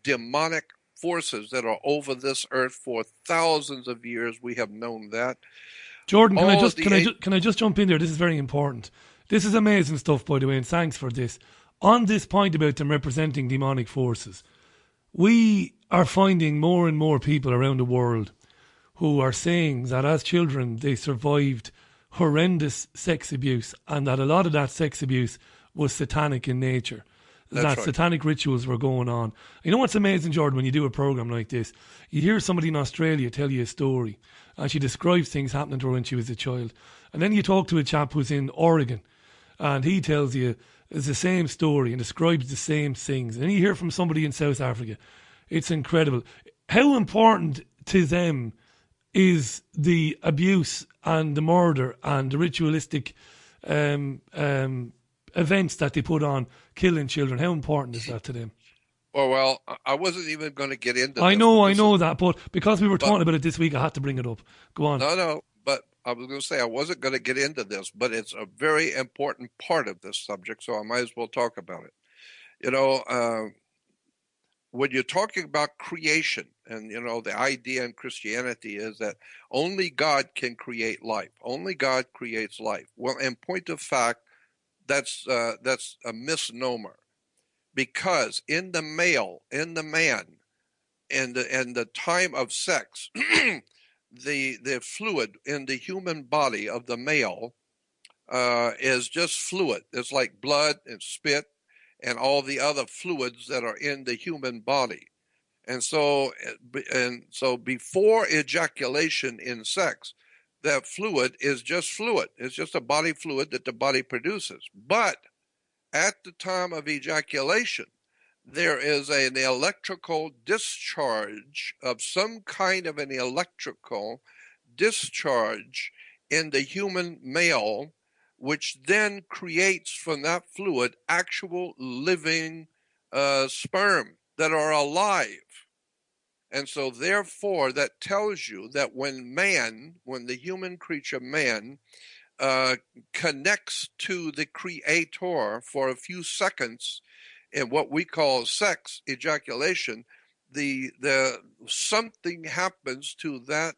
demonic forces that are over this earth for thousands of years. We have known that. Jordan, can All of the I just jump in there? This is very important. This is amazing stuff, by the way, and thanks for this. On this point about them representing demonic forces, we are finding more and more people around the world who are saying that as children they survived horrendous sex abuse, and that a lot of that sex abuse was satanic in nature. That's That right. satanic rituals were going on. You know what's amazing, Jordan, when you do a program like this? You hear somebody in Australia tell you a story, and she describes things happening to her when she was a child. And then you talk to a chap who's in Oregon, and he tells you it's the same story and describes the same things. And you hear from somebody in South Africa. It's incredible. How important to them is the abuse and the murder and the ritualistic events that they put on, killing children? How important is that to them? Oh, well, I wasn't even going to get into this. I know that, but because we were talking about it this week, I had to bring it up. Go on. No, but I was going to say I wasn't going to get into this, but it's a very important part of this subject, so I might as well talk about it. You know, when you're talking about creation, and, you know, the idea in Christianity is that only God can create life. Only God creates life. Well, in point of fact, that's a misnomer, because in the male, in the man, and the time of sex, the fluid in the human body of the male is just fluid. It's like blood and spit and all the other fluids that are in the human body. And so before ejaculation in sex, that fluid is just fluid. It's just a body fluid that the body produces. But at the time of ejaculation, there is an electrical discharge of some kind of an electrical discharge in the human male, which then creates from that fluid actual living sperm that are alive. And so therefore that tells you that when the human creature man connects to the creator for a few seconds in what we call sex, ejaculation, the something happens to that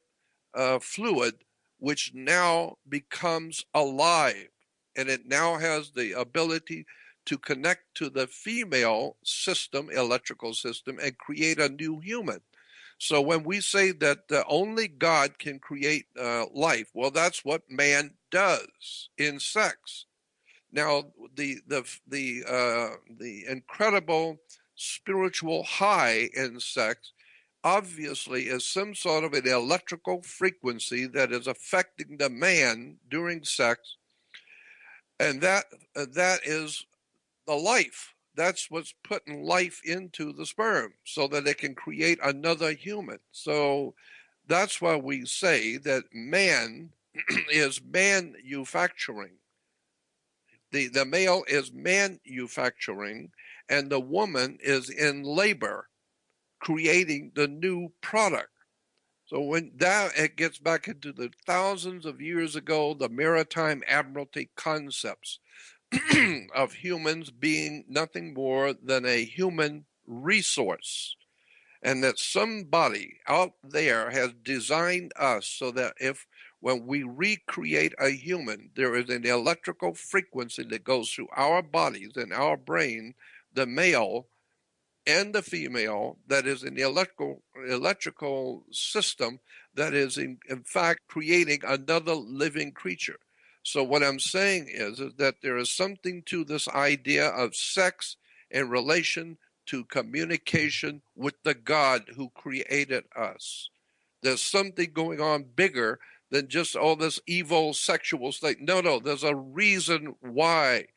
fluid, which now becomes alive, and it now has the ability to connect to the female system, electrical system, and create a new human. So when we say that only God can create life, well, that's what man does in sex. Now, the incredible spiritual high in sex obviously is some sort of an electrical frequency that is affecting the man during sex, and that is the life. That's what's putting life into the sperm so that it can create another human. So that's why we say that man is manufacturing. The male is manufacturing, and the woman is in labor, creating the new product. So when that it gets back into the thousands of years ago, the maritime admiralty concepts of humans being nothing more than a human resource, and that somebody out there has designed us so that when we recreate a human, there is an electrical frequency that goes through our bodies and our brain, the male and the female, that is an electrical system that is in fact creating another living creature. So what I'm saying is that there is something to this idea of sex in relation to communication with the God who created us. There's something going on bigger than just all this evil sexual stuff. No, there's a reason why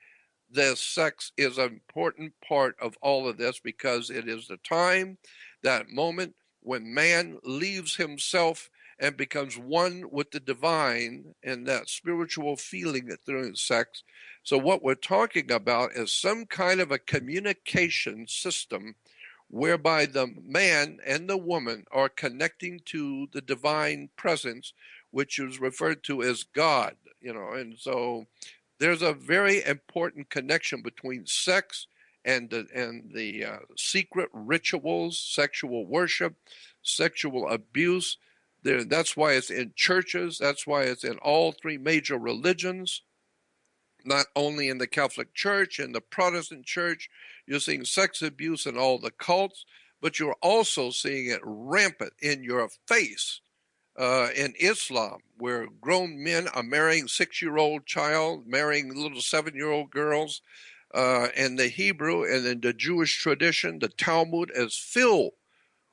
the sex is an important part of all of this, because it is the time, that moment when man leaves himself and becomes one with the divine, and that spiritual feeling through sex. So what we're talking about is some kind of a communication system whereby the man and the woman are connecting to the divine presence, which is referred to as God, and so there's a very important connection between sex and the secret rituals, sexual worship, sexual abuse. That's why it's in churches. That's why it's in all three major religions, not only in the Catholic Church, in the Protestant Church. You're seeing sex abuse in all the cults, but you're also seeing it rampant in your face in Islam, where grown men are marrying 6-year-old child, marrying little 7-year-old girls. And the Hebrew and in the Jewish tradition, the Talmud is filled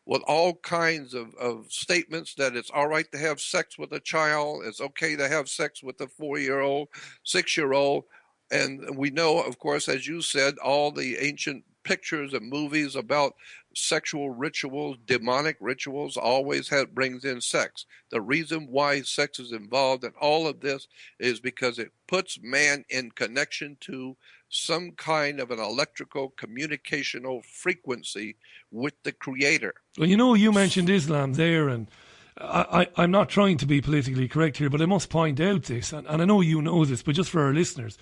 with all kinds of statements that it's all right to have sex with a child, it's okay to have sex with a 4-year-old, 6-year-old. And we know, of course, as you said, all the ancient pictures and movies about sexual rituals, demonic rituals, always brings in sex. The reason why sex is involved in all of this is because it puts man in connection to some kind of an electrical communicational frequency with the Creator. Well, you mentioned Islam there, and I'm not trying to be politically correct here, but I must point out this, and I know you know this, but just for our listeners,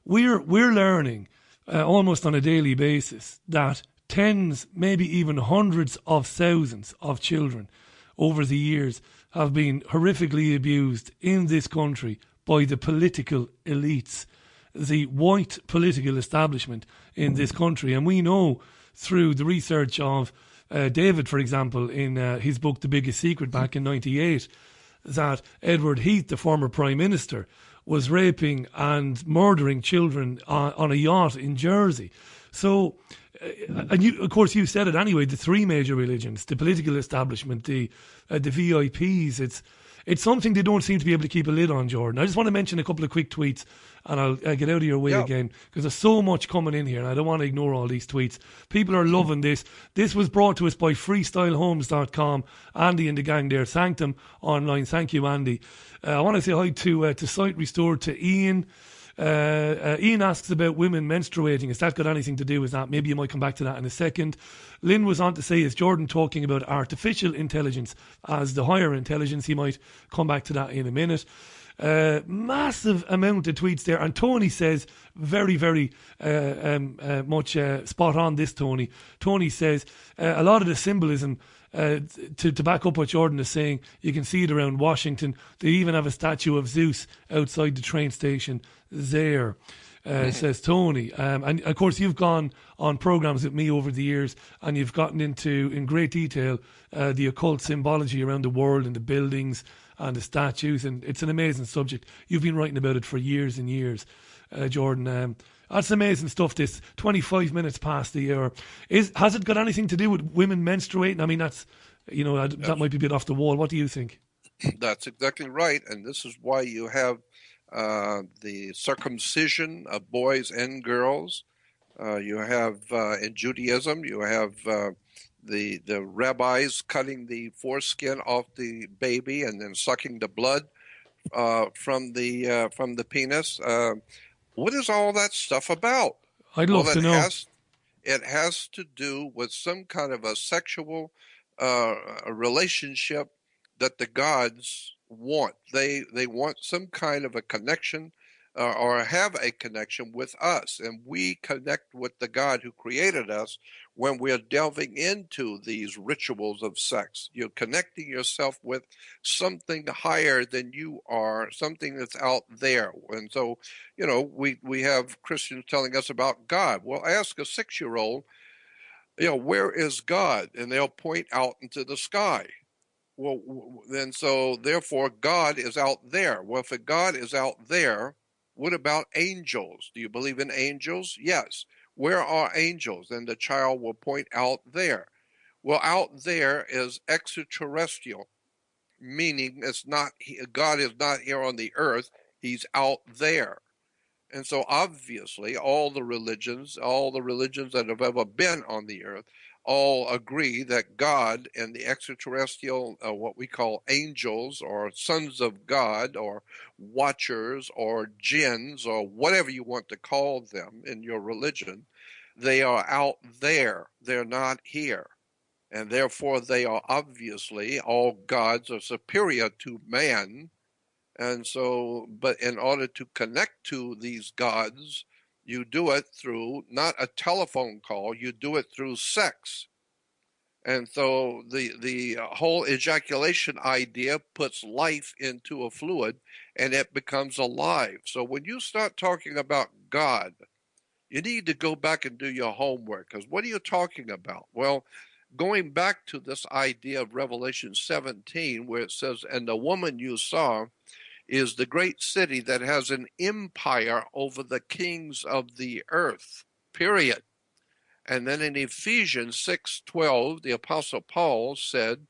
we're learning almost on a daily basis that tens, maybe even hundreds of thousands of children over the years have been horrifically abused in this country by the political elites, the white political establishment in this country. And we know through the research of David, for example, in his book The Biggest Secret back in 98, that Edward Heath, the former Prime Minister, was raping and murdering children on a yacht in Jersey. So, and you, of course, you said it anyway, the three major religions, the political establishment, the VIPs, it's something they don't seem to be able to keep a lid on, Jordan. I just want to mention a couple of quick tweets, and I'll get out of your way again, because there's so much coming in here, and I don't want to ignore all these tweets. People are loving this. This was brought to us by freestylehomes.com. Andy and the gang there. Thank them online. Thank you, Andy. I want to say hi to Site Restored, to Ian. Ian asks about women menstruating. Has that got anything to do with that? Maybe you might come back to that in a second. Lynn was on to say, is Jordan talking about artificial intelligence as the higher intelligence? He might come back to that in a minute. Massive amount of tweets there. And Tony says, very, very much spot on this, Tony. Tony says, a lot of the symbolism, to back up what Jordan is saying, you can see it around Washington. They even have a statue of Zeus outside the train station there, says Tony. And of course, you've gone on programs with me over the years, and you've gotten into, in great detail, the occult symbology around the world and the buildings and the statues, and it's an amazing subject. You've been writing about it for years and years, Jordan. That's amazing stuff, this 25 minutes past the hour. Has it got anything to do with women menstruating? I mean, that's, that might be a bit off the wall. What do you think? That's exactly right. And this is why you have the circumcision of boys and girls. You have, in Judaism, you have the rabbis cutting the foreskin off the baby and then sucking the blood from the penis. What is all that stuff about? I'd love to know. It has to do with some kind of a sexual relationship that the gods want. They want some kind of a connection or have a connection with us. And we connect with the God who created us when we're delving into these rituals of sex. You're connecting yourself with something higher than you are, something that's out there. And so, we have Christians telling us about God. Well, ask a 6-year-old, where is God? And they'll point out into the sky. Well, then so therefore God is out there. Well, if a God is out there, what about angels? Do you believe in angels? Yes. Where are angels? And the child will point out there. Well, out there is extraterrestrial, meaning God is not here on the earth. He's out there. And so obviously all the religions that have ever been on the earth, all agree that God and the extraterrestrial, what we call angels or sons of God or watchers or jinns or whatever you want to call them in your religion, they are out there. They're not here. And therefore they are obviously, all gods are superior to man. And so, but in order to connect to these gods, You do it through not a telephone call, you do it through sex. And so the whole ejaculation idea puts life into a fluid and it becomes alive. So when you start talking about God, you need to go back and do your homework, because what are you talking about? Well, going back to this idea of Revelation 17, where it says, and the woman you saw is the great city that has an empire over the kings of the earth, period. And then in Ephesians 6:12, the Apostle Paul said,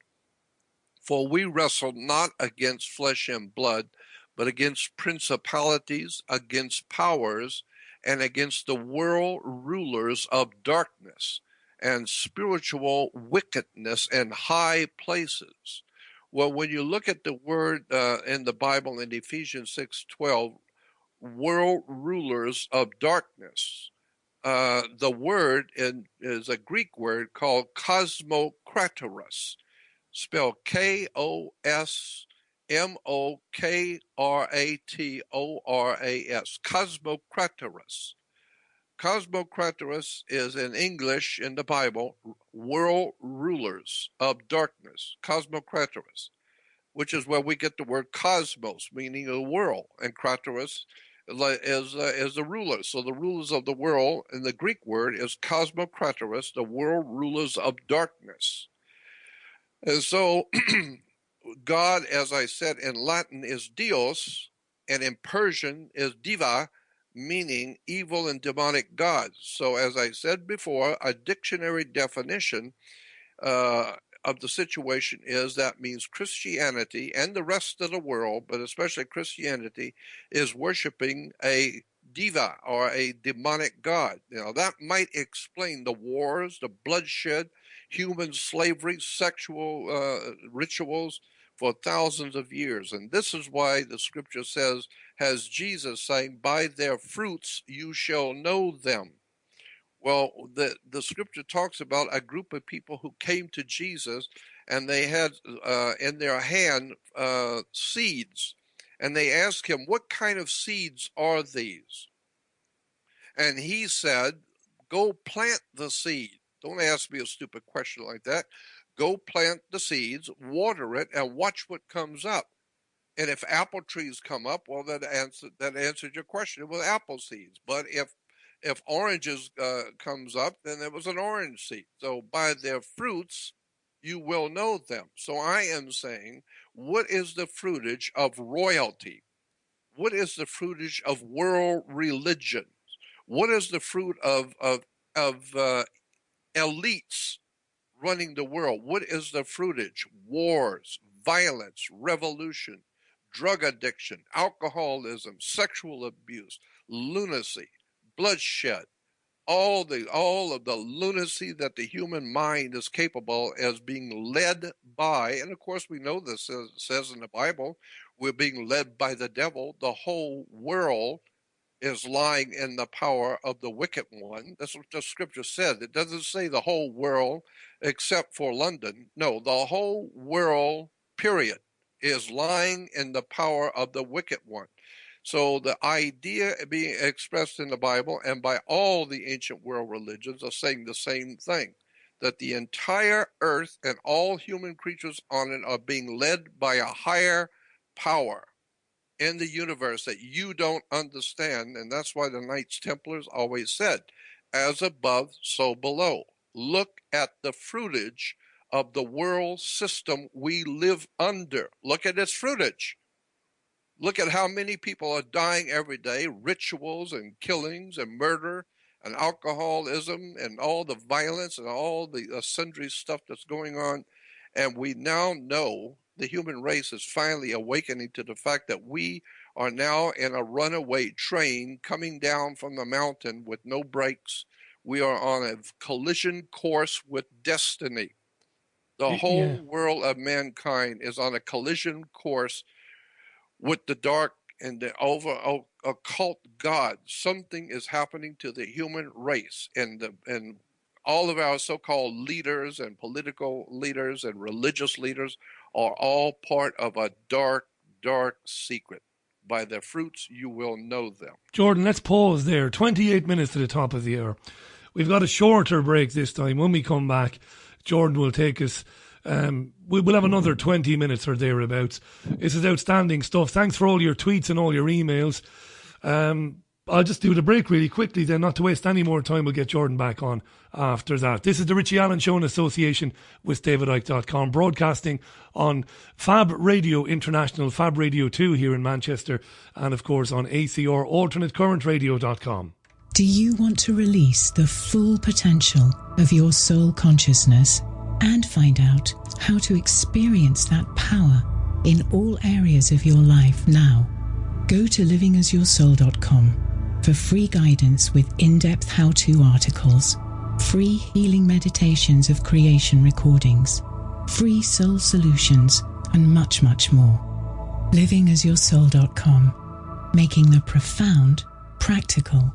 for we wrestle not against flesh and blood, but against principalities, against powers, and against the world rulers of darkness and spiritual wickedness in high places. Well, when you look at the word in the Bible in Ephesians 6:12, world rulers of darkness, the word is a Greek word called cosmokratoros, spelled Kosmokratoras, cosmokratoros. Cosmokratoros is in English in the Bible, world rulers of darkness, cosmokratoros, which is where we get the word cosmos, meaning a world, and kratos is the ruler. So the rulers of the world, in the Greek word, is cosmokratoros, the world rulers of darkness. And so God, as I said, in Latin is Dios, and in Persian is Diva, meaning evil and demonic gods. So as I said before, a dictionary definition of the situation is that means Christianity and the rest of the world, but especially Christianity, is worshiping a diva or a demonic god. That might explain the wars, the bloodshed, human slavery, sexual rituals for thousands of years. And this is why the scripture says, has Jesus saying, by their fruits you shall know them. Well, the scripture talks about a group of people who came to Jesus, and they had in their hand seeds. And they asked him, what kind of seeds are these? And he said, go plant the seed. Don't ask me a stupid question like that. Go plant the seeds, water it, and watch what comes up. And if apple trees come up, well, that answered your question with apple seeds. But if oranges comes up, then it was an orange seed. So by their fruits, you will know them. So I am saying, what is the fruitage of royalty? What is the fruitage of world religion? What is the fruit of elites running the world? What is the fruitage? Wars, violence, revolution, drug addiction, alcoholism, sexual abuse, lunacy, bloodshed, all of the lunacy that the human mind is capable as being led by, and of course we know this says in the Bible, we're being led by the devil. The whole world is lying in the power of the wicked one. That's what the scripture said. It doesn't say the whole world except for London. No, the whole world, period, is lying in the power of the wicked one. So the idea being expressed in the Bible and by all the ancient world religions are saying the same thing, that the entire earth and all human creatures on it are being led by a higher power in the universe that you don't understand. And that's why the Knights Templars always said, as above, so below. Look at the fruitage of the world system we live under. Look at its fruitage. Look at how many people are dying every day, rituals and killings and murder and alcoholism and all the violence and all the sundry stuff that's going on. And we now know the human race is finally awakening to the fact that we are now in a runaway train coming down from the mountain with no brakes. We are on a collision course with destiny. The whole world of mankind is on a collision course with the dark and the occult God. Something is happening to the human race, and all of our so-called leaders and political leaders and religious leaders are all part of a dark, dark secret. By their fruits you will know them. Jordan, let's pause there. 28 minutes to the top of the hour. We've got a shorter break this time. When we come back, Jordan will take us. We'll have another 20 minutes or thereabouts. This is outstanding stuff. Thanks for all your tweets and all your emails. I'll just do the break really quickly then, not to waste any more time. We'll get Jordan back on after that. This is the Richie Allen Show in association with DavidIke.com, broadcasting on Fab Radio International, Fab Radio 2 here in Manchester, and of course on ACR, AlternateCurrentRadio.com. Do you want to release the full potential of your soul consciousness and find out how to experience that power in all areas of your life now? Go to livingasyoursoul.com for free guidance with in-depth how-to articles, free healing meditations of creation recordings, free soul solutions, and much, much more. livingasyoursoul.com, making the profound practical.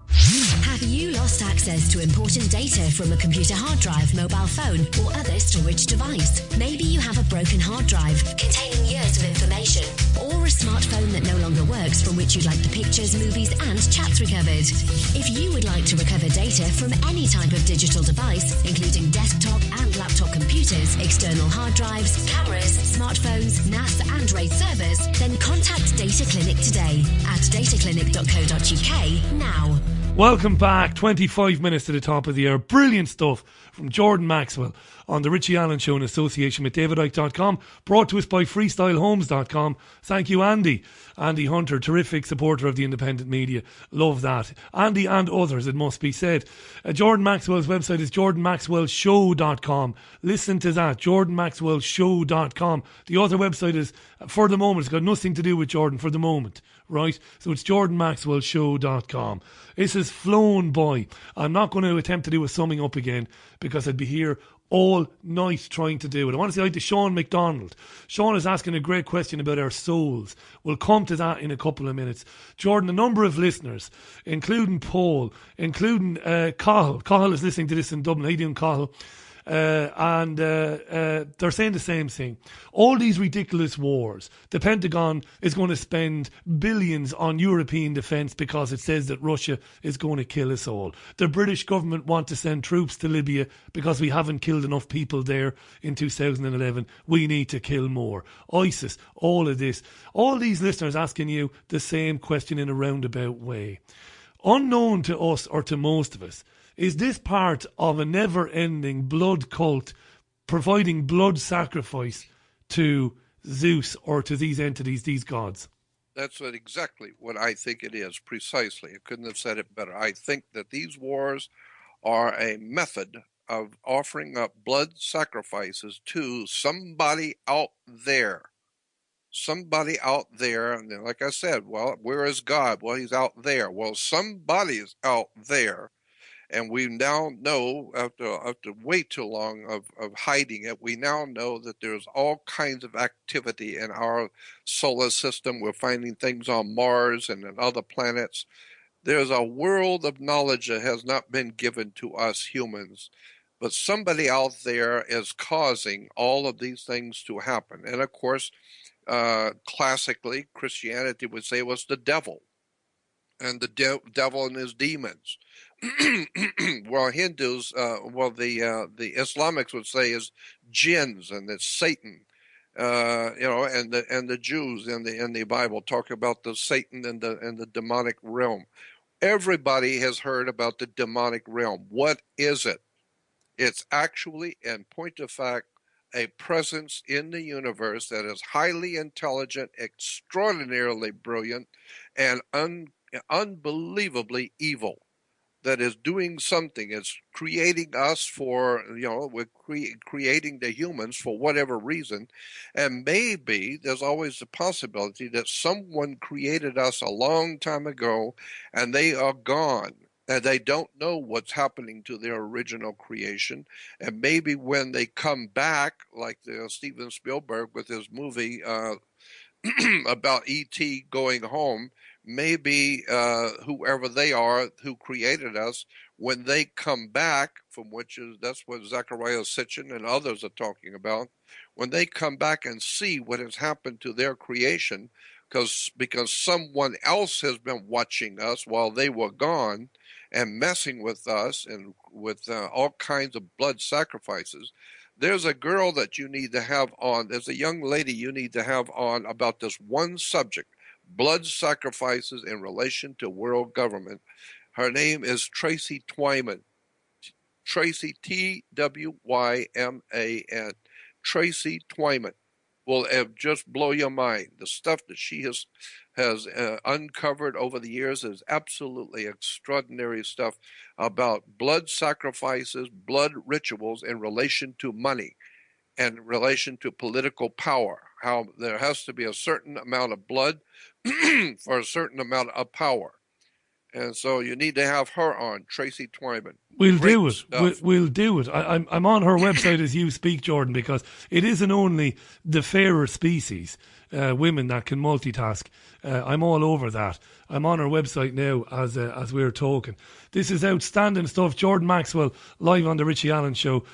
Have you lost access to important data from a computer hard drive, mobile phone, or other storage device? Maybe you have a broken hard drive containing years of information, or a smartphone that no longer works from which you'd like the pictures, movies, and chats recovered. If you would like to recover data from any type of digital device, including desktop and laptop computers, external hard drives, cameras, smartphones, NAS, and RAID servers, then contact Data Clinic today at dataclinic.co.uk now. Welcome back. 25 minutes to the top of the hour. Brilliant stuff from Jordan Maxwell on the Richie Allen Show in association with DavidIke.com, brought to us by FreestyleHomes.com. Thank you, Andy. Andy Hunter, terrific supporter of the independent media. Love that. Andy and others, it must be said. Jordan Maxwell's website is jordanmaxwellshow.com. Listen to that, jordanmaxwellshow.com. The other website is, for the moment, it's got nothing to do with Jordan for the moment, right? So it's jordanmaxwellshow.com. This has flown by. I'm not going to attempt to do a summing up again because I'd be here all night trying to do it. I want to say hi to Sean McDonald. Sean is asking a great question about our souls. We'll come to that in a couple of minutes. Jordan, a number of listeners, including Paul, including Cahill. Cahill is listening to this in Dublin. How you doing, Cahill? And they're saying the same thing. All these ridiculous wars, the Pentagon is going to spend billions on European defence because it says that Russia is going to kill us all. The British government want to send troops to Libya because we haven't killed enough people there in 2011. We need to kill more. ISIS, all of this. All these listeners asking you the same question in a roundabout way. Unknown to us or to most of us, is this part of a never-ending blood cult providing blood sacrifice to Zeus or to these entities, these gods? That's exactly what I think it is, precisely. I couldn't have said it better. I think that these wars are a method of offering up blood sacrifices to somebody out there. Somebody out there, and like I said, well, where is God? Well, he's out there. Well, somebody's out there. And we now know, after way too long of hiding it, we now know that there's all kinds of activity in our solar system. We're finding things on Mars and on other planets. There's a world of knowledge that has not been given to us humans. But somebody out there is causing all of these things to happen. And of course, classically, Christianity would say it was the devil. And the devil and his demons. Well, Hindus, the Islamics would say is jinns, and it's Satan, and the Jews in the Bible talk about the Satan and the demonic realm. Everybody has heard about the demonic realm. What is it? It's actually, in point of fact, a presence in the universe that is highly intelligent, extraordinarily brilliant, and unbelievably evil, that is doing something. It's creating us for, we're creating the humans for whatever reason. And maybe there's always the possibility that someone created us a long time ago and they are gone. And they don't know what's happening to their original creation. And maybe when they come back, like Steven Spielberg with his movie about E.T. going home, maybe whoever they are who created us, when they come back, that's what Zecharia Sitchin and others are talking about, when they come back and see what has happened to their creation, because someone else has been watching us while they were gone and messing with us and with all kinds of blood sacrifices. There's a girl that you need to have on. There's a young lady you need to have on about this one subject: blood sacrifices in relation to world government. Her name is Tracy Twyman. Tracy, Twyman. Tracy Twyman will just blow your mind. The stuff that she has uncovered over the years is absolutely extraordinary stuff about blood sacrifices, blood rituals in relation to money and in relation to political power. How there has to be a certain amount of blood for a certain amount of power. And so you need to have her on, Tracy Twyman. We'll Great do it. stuff. We'll do it. I'm on her website as you speak, Jordan, because it isn't only the fairer species, women that can multitask. I'm all over that. I'm on her website now as we're talking. This is outstanding stuff. Jordan Maxwell live on the Richie Allen Show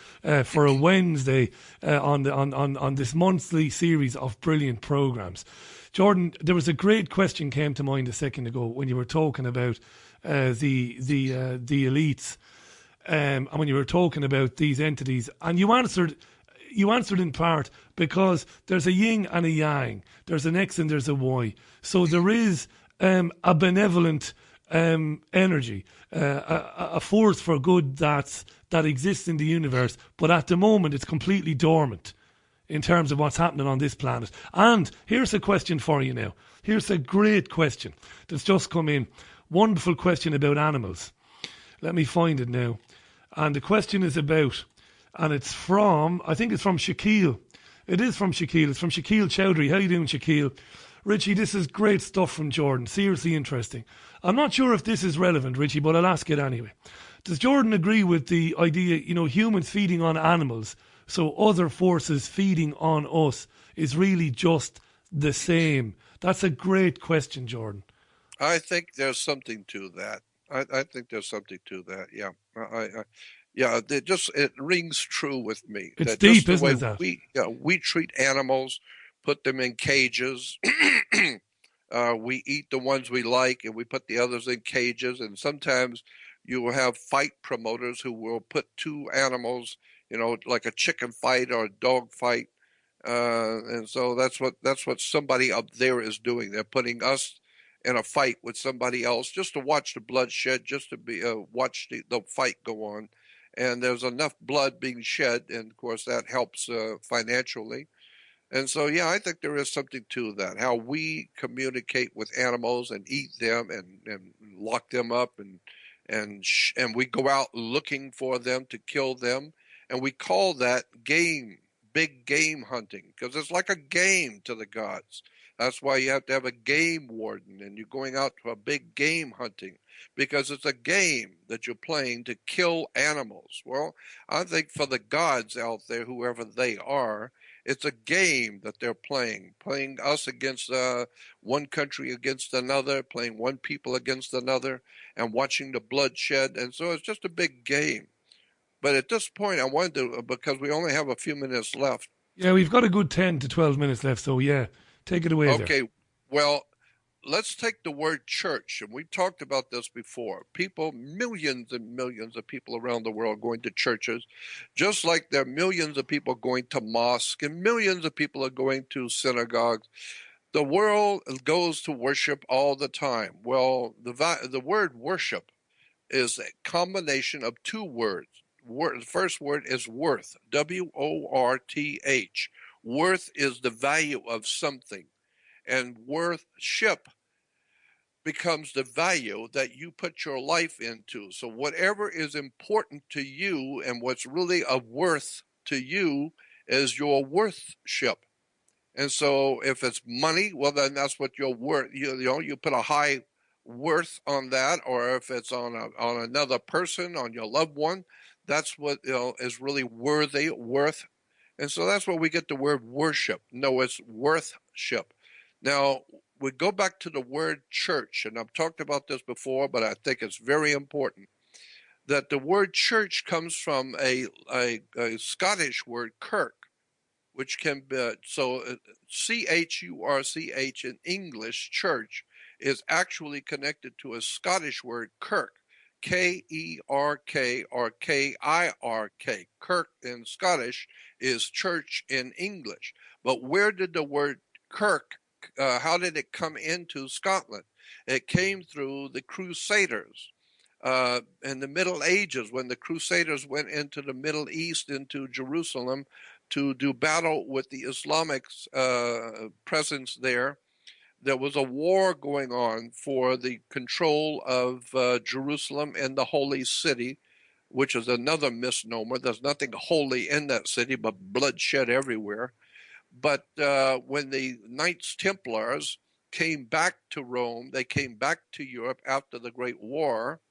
for a Wednesday on this monthly series of brilliant programs. Jordan, there was a great question came to mind a second ago when you were talking about the elites, and when you were talking about these entities, and you answered in part because there's a yin and a yang, there's an X and there's a Y, so there is a benevolent energy, a force for good that exists in the universe, but at the moment it's completely dormant in terms of what's happening on this planet. And here's a question for you now. Here's a great question that's just come in. Wonderful question about animals. Let me find it now. And the question is about, and it's from, I think it's from Shaquille. It is from Shaquille. It's from Shaquille Chowdhury. How you doing, Shaquille? Richie, this is great stuff from Jordan. Seriously interesting. I'm not sure if this is relevant, Richie, but I'll ask it anyway. Does Jordan agree with the idea, humans feeding on animals, so other forces feeding on us, is really just the same? That's a great question, Jordan. I think there's something to that. I think there's something to that. Yeah, yeah. It rings true with me. It's that deep, just the isn't way it? That we treat animals, put them in cages. We eat the ones we like, and we put the others in cages. And sometimes you will have fight promoters who will put two animals, like a chicken fight or a dog fight. And so that's what somebody up there is doing. They're putting us in a fight with somebody else just to watch the bloodshed, just to be watch the fight go on. And there's enough blood being shed, and of course that helps financially. And so, yeah, I think there is something to that. How we communicate with animals and eat them and lock them up and we go out looking for them to kill them, and we call that game, big game hunting, because it's like a game to the gods. That's why you have to have a game warden, and you're going out to a big game hunting because it's a game that you're playing to kill animals. Well, I think for the gods out there, whoever they are, it's a game that they're playing us against one country against another, playing one people against another, and watching the bloodshed. And so it's just a big game. But at this point, I wanted to, because we only have a few minutes left. Yeah, we've got a good 10 to 12 minutes left, so yeah, take it away. Okay, there. Well, let's take the word church, and we've talked about this before. People, millions and millions of people around the world going to churches, just like there are millions of people going to mosques, and millions of people are going to synagogues. The world goes to worship all the time. Well, the word worship is a combination of two words. The first word is worth, worth. Worth is the value of something, and worship becomes the value that you put your life into. So whatever is important to you and what's really of worth to you is your worthship. And so if it's money, well, then that's what you're worth. You put a high worth on that, or if it's on another person, on your loved one, that's what is really worthy, worth. And so that's where we get the word worship. No, it's worthship. Now, we go back to the word church, and I've talked about this before, but I think it's very important that the word church comes from a Scottish word, kirk. which can be, CHURCH in English, church, is actually connected to a Scottish word, kirk, Kerk or Kirk. Kirk in Scottish is church in English. But where did the word kirk, how did it come into Scotland? It came through the Crusaders. In the Middle Ages, when the Crusaders went into the Middle East, into Jerusalem, to do battle with the Islamic presence there, there was a war going on for the control of Jerusalem and the Holy City, which is another misnomer. There's nothing holy in that city, but bloodshed everywhere. But when the Knights Templars came back to Rome, they came back to Europe after the Great War.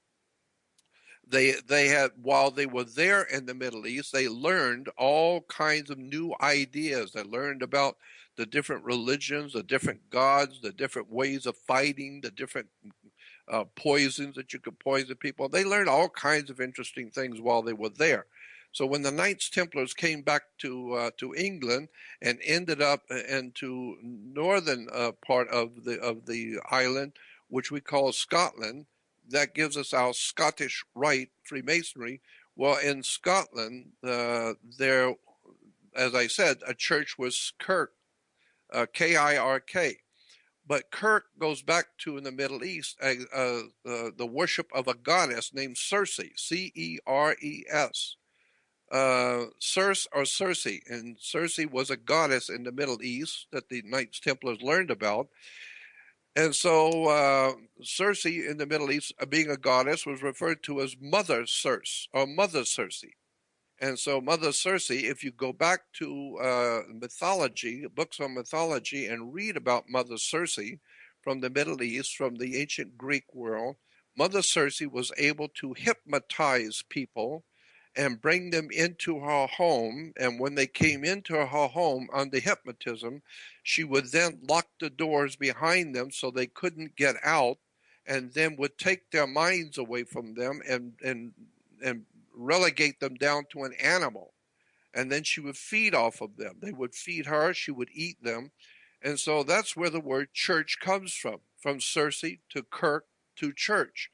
They had, while they were there in the Middle East, they learned all kinds of new ideas. They learned about the different religions, the different gods, the different ways of fighting, the different poisons that you could poison people. They learned all kinds of interesting things while they were there. So when the Knights Templars came back to England and ended up into northern part of the island, which we call Scotland, that gives us our Scottish Rite Freemasonry. Well, in Scotland, there, as I said, a church was Kirk, Kirk. But Kirk goes back to, in the Middle East, the worship of a goddess named Circe, Ceres. Circe or Circe, and Circe was a goddess in the Middle East that the Knights Templars learned about. And so Circe in the Middle East, being a goddess, was referred to as Mother Circe or Mother Circe. And so Mother Circe, if you go back to mythology, books on mythology, and read about Mother Circe from the Middle East, from the ancient Greek world, Mother Circe was able to hypnotize people and bring them into her home. And when they came into her home under hypnotism, she would then lock the doors behind them so they couldn't get out, and then would take their minds away from them and relegate them down to an animal. And then she would feed off of them. They would feed her, she would eat them. And so that's where the word church comes from Circe to Kirk to church.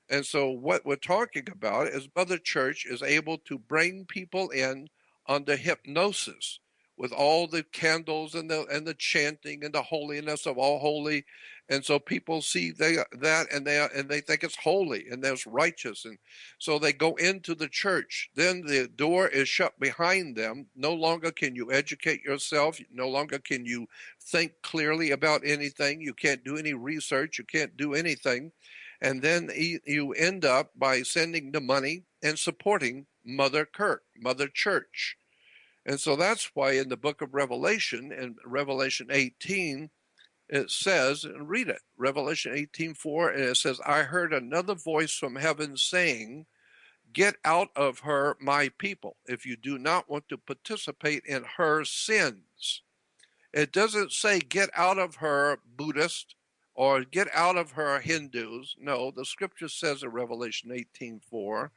And so what we're talking about is Mother Church is able to bring people in under hypnosis with all the candles and the chanting and the holiness of all holy. And so people see that and they think it's holy and there's righteous. And so they go into the church. Then the door is shut behind them. No longer can you educate yourself. No longer can you think clearly about anything. You can't do any research. You can't do anything. And then you end up by sending the money and supporting Mother Kirk, Mother Church. And so that's why in the book of Revelation, in Revelation 18, it says, and read it, Revelation 18:4, and it says, I heard another voice from heaven saying, get out of her, my people, if you do not want to participate in her sins. It doesn't say get out of her, Buddhist, or get out of her, Hindus. No, the scripture says in Revelation 18:4,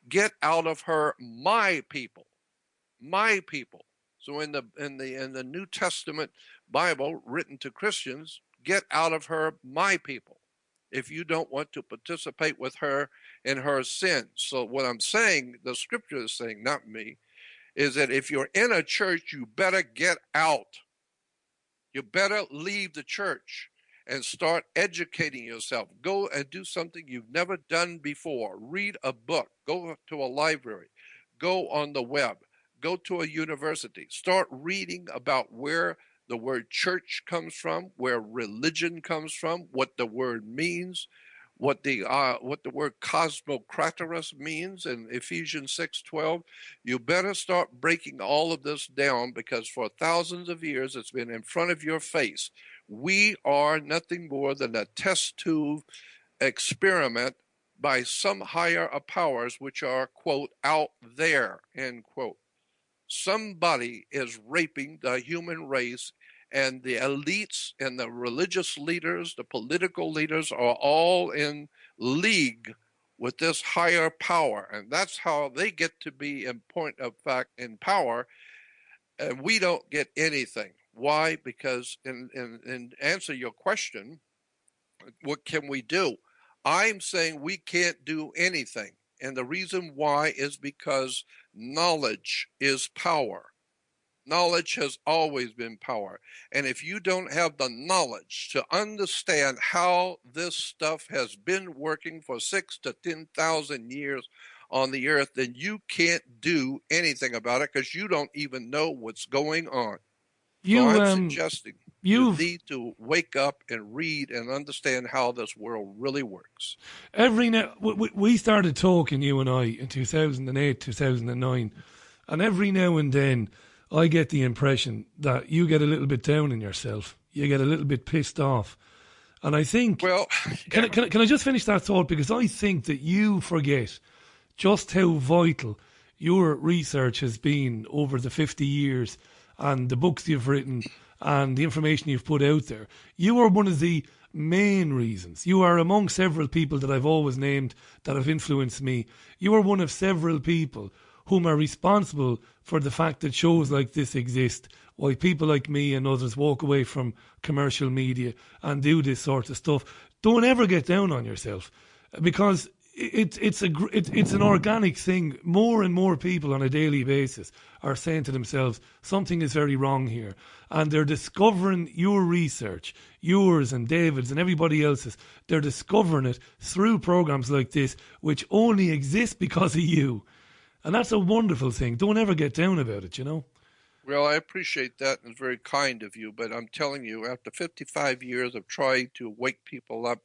get out of her, my people, my people. So in the New Testament Bible written to Christians, get out of her, my people, if you don't want to participate with her in her sins. So what I'm saying, the scripture is saying, not me, is that if you're in a church, you better get out. You better leave the church and start educating yourself. Go and do something you've never done before. Read a book. Go to a library. Go on the web. Go to a university. Start reading about where the word church comes from, where religion comes from, what the word means, what the word cosmocratorus means in Ephesians 6:12. You better start breaking all of this down, because for thousands of years it's been in front of your face. We are nothing more than a test tube experiment by some higher powers which are, quote, out there, end quote. Somebody is raping the human race, and the elites and the religious leaders, the political leaders, are all in league with this higher power. And that's how they get to be, in point of fact, in power. And we don't get anything. Why? Because in answer your question, what can we do? I'm saying we can't do anything. And the reason why is because knowledge is power. Knowledge has always been power. And if you don't have the knowledge to understand how this stuff has been working for 6,000 to 10,000 years on the earth, then you can't do anything about it because you don't even know what's going on. So I'm suggesting you need to wake up and read and understand how this world really works. We started talking, you and I, in 2008, 2009, and every now and then I get the impression that you get a little bit down in yourself. You get a little bit pissed off. And I think... Well... Can I just finish that thought? Because I think that you forget just how vital your research has been over the 50 years and the books you've written and the information you've put out there. You are one of the main reasons. You are among several people that I've always named that have influenced me. You are one of several people whom are responsible for the fact that shows like this exist, why people like me and others walk away from commercial media and do this sort of stuff. Don't ever get down on yourself, because it's an organic thing. More and more people on a daily basis are saying to themselves, something is very wrong here. And they're discovering your research, yours and David's and everybody else's. They're discovering it through programs like this, which only exist because of you. And that's a wonderful thing. Don't ever get down about it, you know? Well, I appreciate that, and it's very kind of you. But I'm telling you, after 55 years of trying to wake people up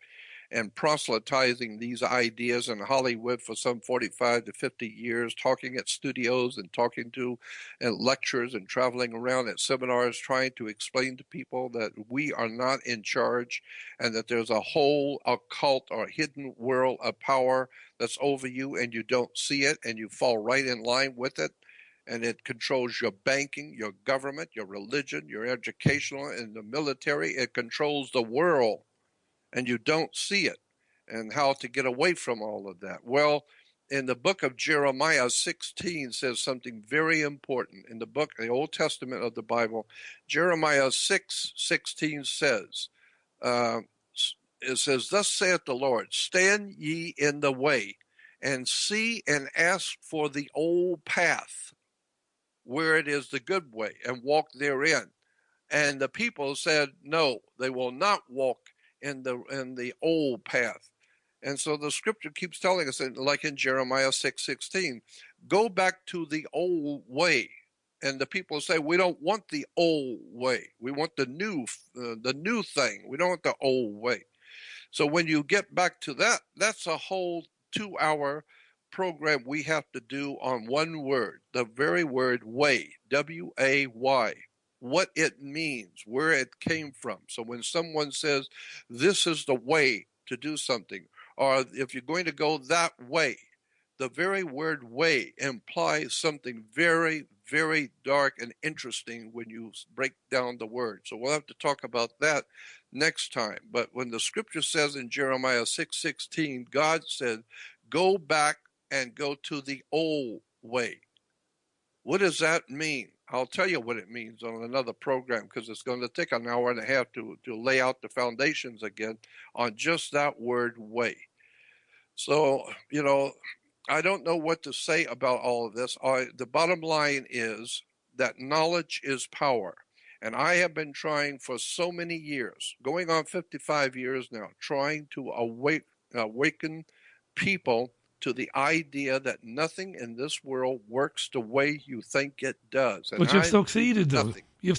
and proselytizing these ideas in Hollywood for some 45 to 50 years, talking at studios and talking to lectures and traveling around at seminars, trying to explain to people that we are not in charge and that there's a whole occult or hidden world of power that's over you, and you don't see it, and you fall right in line with it. And it controls your banking, your government, your religion, your educational, and the military. It controls the world, and you don't see it. And how to get away from all of that? Well, in the book of Jeremiah 16 says something very important. In the book, the Old Testament of the Bible, Jeremiah 6:16 says, it says, "Thus saith the Lord, stand ye in the way, and see and ask for the old path, where it is the good way, and walk therein." And the people said, no, they will not walk in the old path. And so the scripture keeps telling us, like in Jeremiah 6:16, go back to the old way. And the people say, we don't want the old way. We want the new thing. We don't want the old way. So when you get back to that, that's a whole 2-hour program we have to do on one word, the very word way, W-A-Y, what it means, where it came from. So when someone says, this is the way to do something, or if you're going to go that way, the very word way implies something very, very dark and interesting when you break down the word. So we'll have to talk about that next time. But when the scripture says in Jeremiah 6:16, God said, go back and go to the old way. What does that mean? I'll tell you what it means on another program, because it's going to take an hour and a half to lay out the foundations again on just that word way. So, I don't know what to say about all of this. The bottom line is that knowledge is power. And I have been trying for so many years, going on 55 years now, trying to awaken people to the idea that nothing in this world works the way you think it does. And but you've succeeded, though.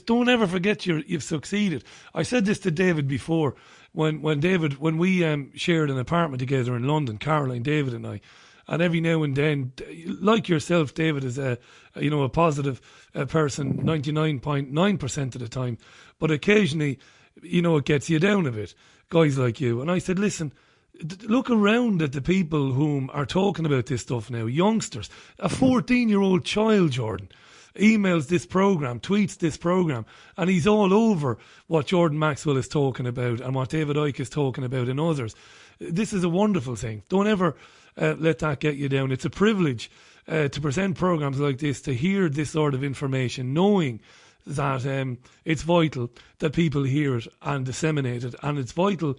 Don't ever forget you've succeeded. I said this to David before, when we shared an apartment together in London, Caroline, David and I, and every now and then, like yourself, David is a positive person 99.9% of the time, but occasionally, it gets you down a bit, guys like you. And I said, listen, look around at the people whom are talking about this stuff now, youngsters. A 14-year-old child, Jordan, emails this program, tweets this program, and he's all over what Jordan Maxwell is talking about and what David Icke is talking about and others. This is a wonderful thing. Don't ever let that get you down. It's a privilege to present programs like this, to hear this sort of information, knowing that it's vital that people hear it and disseminate it, and it's vital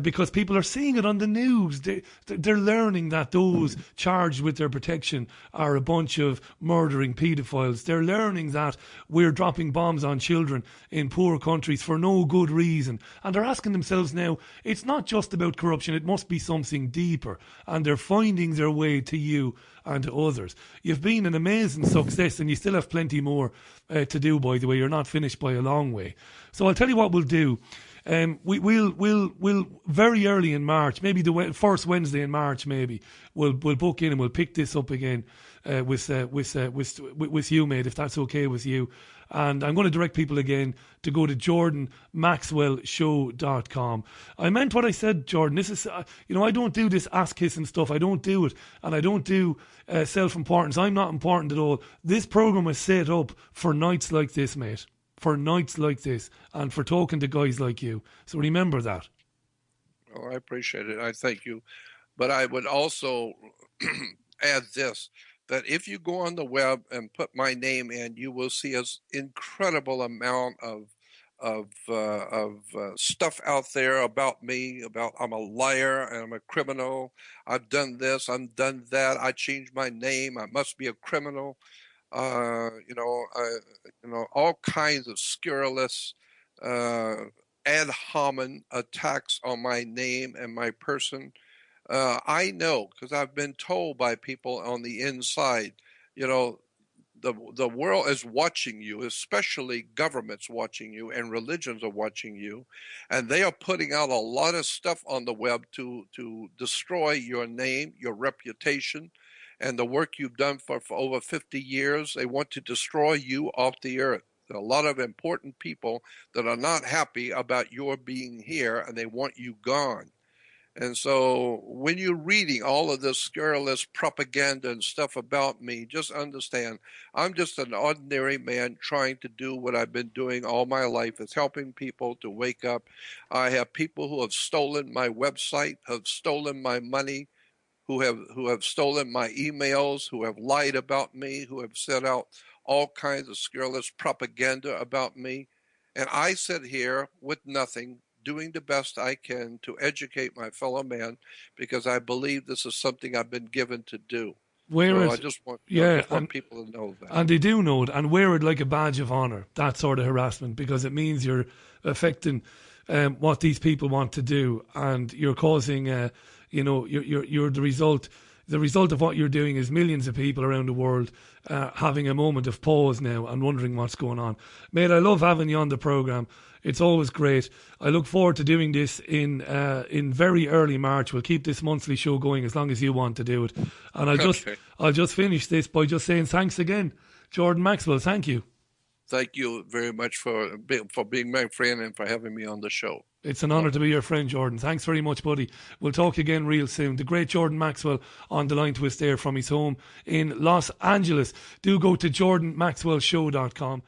because people are seeing it on the news. They're learning that those charged with their protection are a bunch of murdering paedophiles. They're learning that we're dropping bombs on children in poor countries for no good reason. And they're asking themselves now, it's not just about corruption, it must be something deeper. And they're finding their way to you and to others. You've been an amazing success, and you still have plenty more to do, by the way. You're not finished by a long way. So I'll tell you what we'll do. We'll very early in March, maybe the first Wednesday in March, maybe we'll book in and we'll pick this up again with you, mate, if that's okay with you. And I'm going to direct people again to go to jordanmaxwellshow.com. I meant what I said, Jordan. This is, I don't do this ass-kissing stuff. I don't do it. And I don't do self-importance. I'm not important at all. This programme was set up for nights like this, mate. For nights like this, and for talking to guys like you. So remember that. Oh, I appreciate it. I thank you. But I would also add this, that if you go on the web and put my name in, you will see an incredible amount of stuff out there about me, about I'm a liar and I'm a criminal. I've done this, I've done that. I changed my name. I must be a criminal. All kinds of scurrilous, ad hominem attacks on my name and my person. I know, because I've been told by people on the inside, the world is watching you, especially governments watching you and religions are watching you, and they are putting out a lot of stuff on the web to destroy your name, your reputation, and the work you've done for over 50 years. They want to destroy you off the earth. There are a lot of important people that are not happy about your being here, and they want you gone. And so when you're reading all of this scurrilous propaganda and stuff about me, just understand, I'm just an ordinary man trying to do what I've been doing all my life, is helping people to wake up. I have people who have stolen my website, have stolen my money, who have stolen my emails, who have lied about me, who have set out all kinds of scurrilous propaganda about me. And I sit here with nothing, doing the best I can to educate my fellow man, because I believe this is something I've been given to do. I just want people to know that. And they do know it, and wear it like a badge of honour, that sort of harassment, because it means you're affecting what these people want to do, and you're causing... you're the result. The result of what you're doing is millions of people around the world having a moment of pause now and wondering what's going on. Mate, I love having you on the programme. It's always great. I look forward to doing this in very early March. We'll keep this monthly show going as long as you want to do it. And I'll just finish this by just saying thanks again, Jordan Maxwell. Thank you. Thank you very much for being my friend and for having me on the show. It's an honour to be your friend, Jordan. Thanks very much, buddy. We'll talk again real soon. The great Jordan Maxwell on the line to us there from his home in Los Angeles. Do go to jordanmaxwellshow.com.